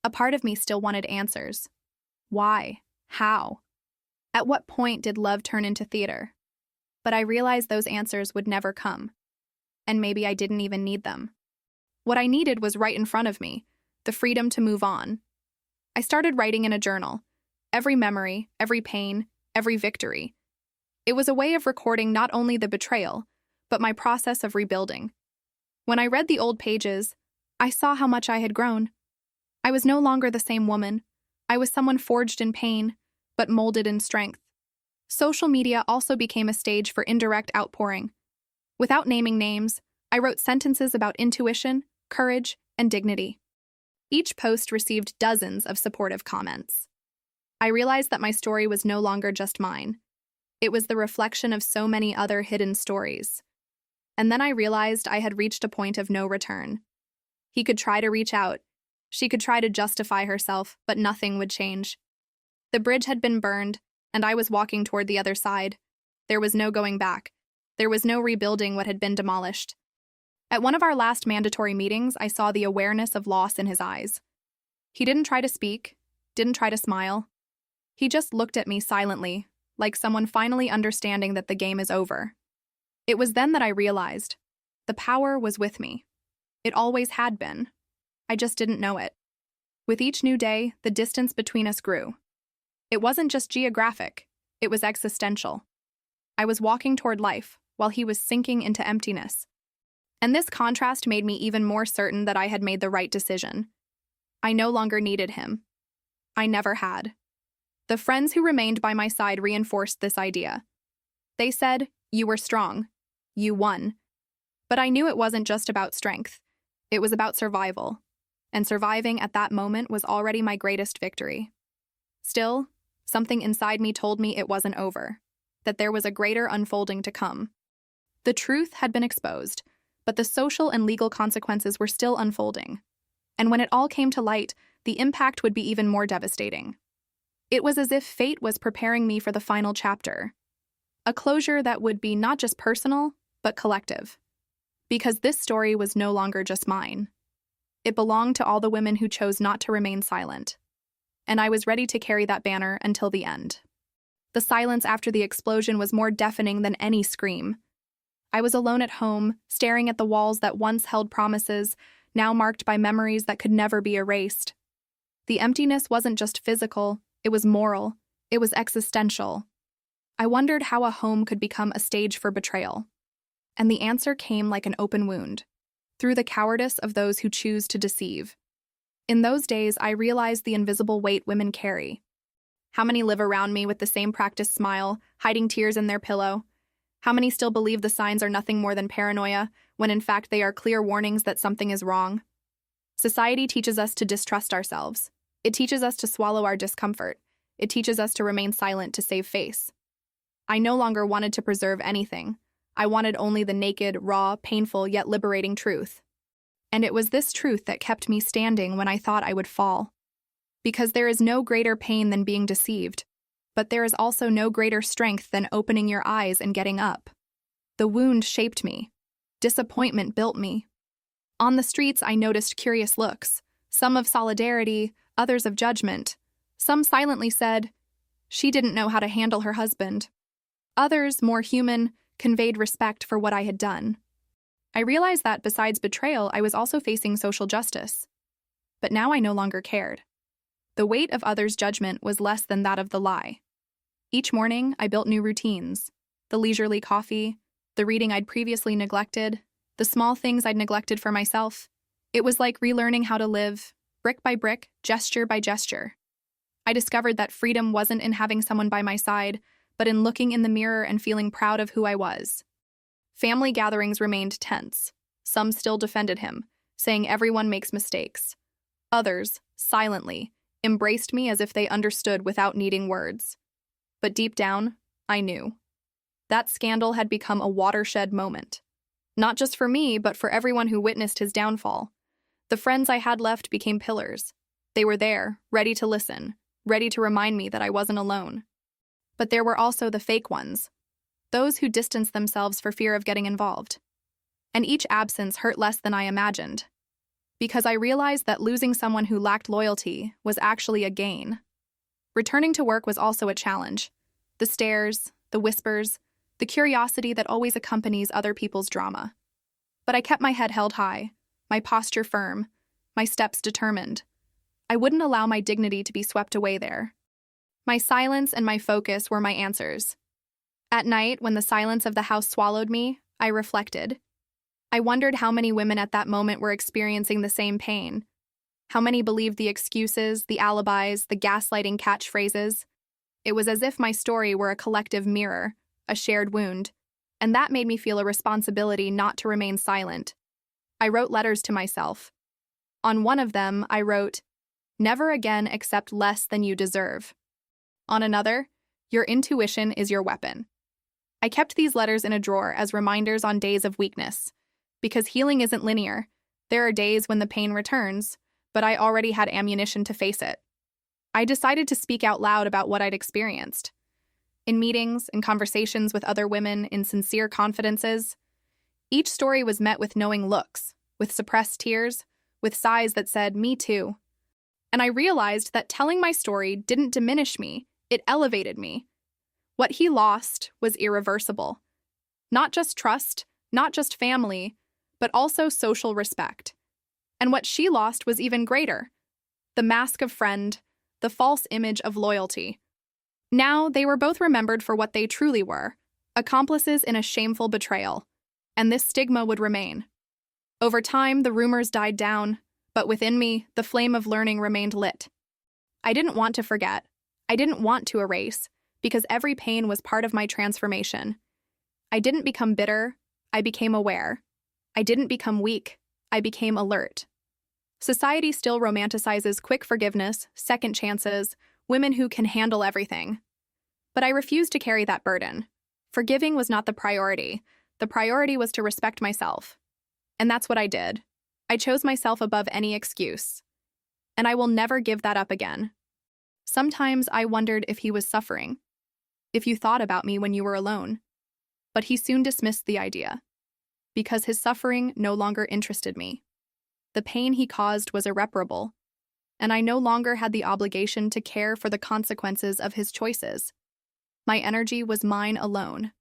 A part of me still wanted answers. Why? How? At what point did love turn into theater? But I realized those answers would never come. And maybe I didn't even need them. What I needed was right in front of me, the freedom to move on. I started writing in a journal. Every memory, every pain, every victory. It was a way of recording not only the betrayal, but my process of rebuilding. When I read the old pages, I saw how much I had grown. I was no longer the same woman. I was someone forged in pain, but molded in strength. Social media also became a stage for indirect outpouring. Without naming names, I wrote sentences about intuition, courage, and dignity. Each post received dozens of supportive comments. I realized that my story was no longer just mine. It was the reflection of so many other hidden stories. And then I realized I had reached a point of no return. He could try to reach out. She could try to justify herself, but nothing would change. The bridge had been burned, and I was walking toward the other side. There was no going back. There was no rebuilding what had been demolished. At one of our last mandatory meetings, I saw the awareness of loss in his eyes. He didn't try to speak, didn't try to smile. He just looked at me silently, like someone finally understanding that the game is over. It was then that I realized the power was with me. It always had been. I just didn't know it. With each new day, the distance between us grew. It wasn't just geographic, it was existential. I was walking toward life, while he was sinking into emptiness. And this contrast made me even more certain that I had made the right decision. I no longer needed him. I never had. The friends who remained by my side reinforced this idea. They said, "You were strong. You won." But I knew it wasn't just about strength. It was about survival. And surviving at that moment was already my greatest victory. Still, something inside me told me it wasn't over, that there was a greater unfolding to come. The truth had been exposed, but the social and legal consequences were still unfolding. And when it all came to light, the impact would be even more devastating. It was as if fate was preparing me for the final chapter, a closure that would be not just personal, but collective. Because this story was no longer just mine. It belonged to all the women who chose not to remain silent. And I was ready to carry that banner until the end. The silence after the explosion was more deafening than any scream. I was alone at home, staring at the walls that once held promises, now marked by memories that could never be erased. The emptiness wasn't just physical, it was moral, it was existential. I wondered how a home could become a stage for betrayal. And the answer came like an open wound, through the cowardice of those who choose to deceive. In those days, I realized the invisible weight women carry. How many live around me with the same practiced smile, hiding tears in their pillow? How many still believe the signs are nothing more than paranoia, when in fact they are clear warnings that something is wrong? Society teaches us to distrust ourselves. It teaches us to swallow our discomfort. It teaches us to remain silent to save face. I no longer wanted to preserve anything. I wanted only the naked, raw, painful, yet liberating truth. And it was this truth that kept me standing when I thought I would fall. Because there is no greater pain than being deceived, but there is also no greater strength than opening your eyes and getting up. The wound shaped me. Disappointment built me. On the streets, I noticed curious looks, some of solidarity, others of judgment. Some silently said, "She didn't know how to handle her husband." Others, more human, conveyed respect for what I had done. I realized that besides betrayal, I was also facing social justice. But now I no longer cared. The weight of others' judgment was less than that of the lie. Each morning, I built new routines. The leisurely coffee, the reading I'd previously neglected, the small things I'd neglected for myself. It was like relearning how to live, brick by brick, gesture by gesture. I discovered that freedom wasn't in having someone by my side, but in looking in the mirror and feeling proud of who I was. Family gatherings remained tense. Some still defended him, saying everyone makes mistakes. Others, silently, embraced me as if they understood without needing words. But deep down, I knew. That scandal had become a watershed moment. Not just for me, but for everyone who witnessed his downfall. The friends I had left became pillars. They were there, ready to listen, ready to remind me that I wasn't alone. But there were also the fake ones, those who distanced themselves for fear of getting involved. And each absence hurt less than I imagined, because I realized that losing someone who lacked loyalty was actually a gain. Returning to work was also a challenge. The stares, the whispers, the curiosity that always accompanies other people's drama. But I kept my head held high, my posture firm, my steps determined. I wouldn't allow my dignity to be swept away there. My silence and my focus were my answers. At night, when the silence of the house swallowed me, I reflected. I wondered how many women at that moment were experiencing the same pain. How many believed the excuses, the alibis, the gaslighting catchphrases. It was as if my story were a collective mirror, a shared wound, and that made me feel a responsibility not to remain silent. I wrote letters to myself. On one of them, I wrote, "Never again accept less than you deserve." On another, "Your intuition is your weapon." I kept these letters in a drawer as reminders on days of weakness. Because healing isn't linear, there are days when the pain returns, but I already had ammunition to face it. I decided to speak out loud about what I'd experienced. In meetings, in conversations with other women, in sincere confidences, each story was met with knowing looks, with suppressed tears, with sighs that said, "Me too." And I realized that telling my story didn't diminish me, it elevated me. What he lost was irreversible. Not just trust, not just family, but also social respect. And what she lost was even greater. The mask of friend, the false image of loyalty. Now they were both remembered for what they truly were, accomplices in a shameful betrayal. And this stigma would remain. Over time, the rumors died down, but within me, the flame of learning remained lit. I didn't want to forget. I didn't want to erase, because every pain was part of my transformation. I didn't become bitter, I became aware. I didn't become weak, I became alert. Society still romanticizes quick forgiveness, second chances, women who can handle everything. But I refused to carry that burden. Forgiving was not the priority. The priority was to respect myself. And that's what I did. I chose myself above any excuse. And I will never give that up again. Sometimes I wondered if he was suffering, if you thought about me when you were alone. But he soon dismissed the idea, because his suffering no longer interested me. The pain he caused was irreparable, and I no longer had the obligation to care for the consequences of his choices. My energy was mine alone.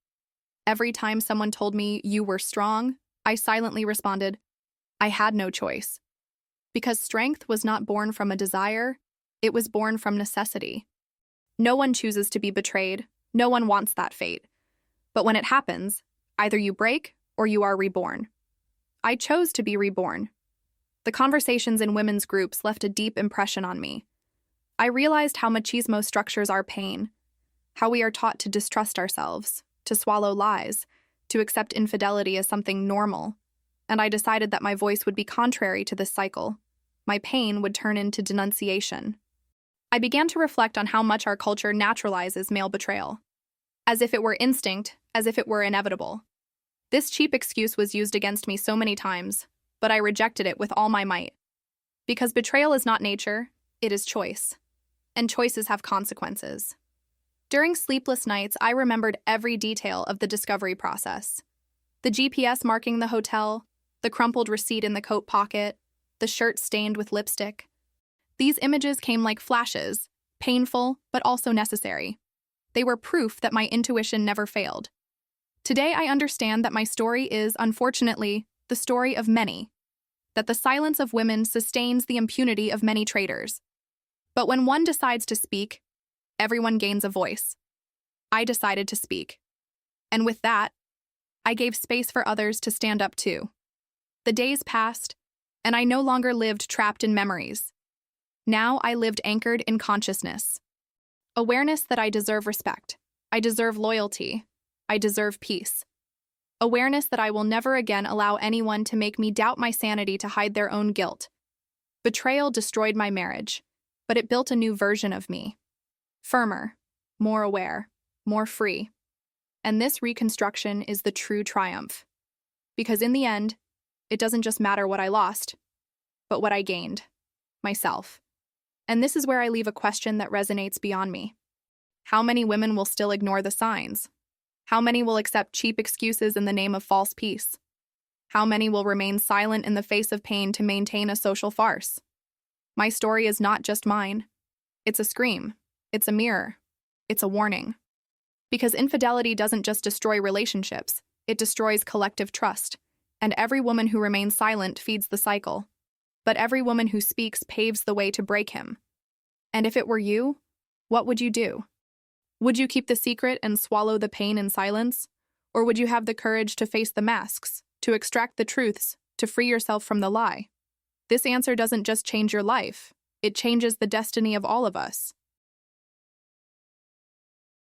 Every time someone told me, "You were strong," I silently responded, "I had no choice." Because strength was not born from a desire, it was born from necessity. No one chooses to be betrayed, no one wants that fate. But when it happens, either you break or you are reborn. I chose to be reborn. The conversations in women's groups left a deep impression on me. I realized how machismo structures our pain, how we are taught to distrust ourselves, to swallow lies, to accept infidelity as something normal, and I decided that my voice would be contrary to this cycle. My pain would turn into denunciation. I began to reflect on how much our culture naturalizes male betrayal, as if it were instinct, as if it were inevitable. This cheap excuse was used against me so many times, but I rejected it with all my might. Because betrayal is not nature, it is choice. And choices have consequences. During sleepless nights, I remembered every detail of the discovery process. The GPS marking the hotel, the crumpled receipt in the coat pocket, the shirt stained with lipstick. These images came like flashes, painful, but also necessary. They were proof that my intuition never failed. Today, I understand that my story is, unfortunately, the story of many, that the silence of women sustains the impunity of many traitors. But when one decides to speak, everyone gains a voice. I decided to speak. And with that, I gave space for others to stand up too. The days passed, and I no longer lived trapped in memories. Now I lived anchored in consciousness. Awareness that I deserve respect. I deserve loyalty. I deserve peace. Awareness that I will never again allow anyone to make me doubt my sanity to hide their own guilt. Betrayal destroyed my marriage, but it built a new version of me. Firmer, more aware, more free. And this reconstruction is the true triumph. Because in the end, it doesn't just matter what I lost, but what I gained. Myself. And this is where I leave a question that resonates beyond me. How many women will still ignore the signs? How many will accept cheap excuses in the name of false peace? How many will remain silent in the face of pain to maintain a social farce? My story is not just mine. It's a scream. It's a mirror. It's a warning. Because infidelity doesn't just destroy relationships, it destroys collective trust. And every woman who remains silent feeds the cycle. But every woman who speaks paves the way to break him. And if it were you, what would you do? Would you keep the secret and swallow the pain in silence? Or would you have the courage to face the masks, to extract the truths, to free yourself from the lie? This answer doesn't just change your life, it changes the destiny of all of us.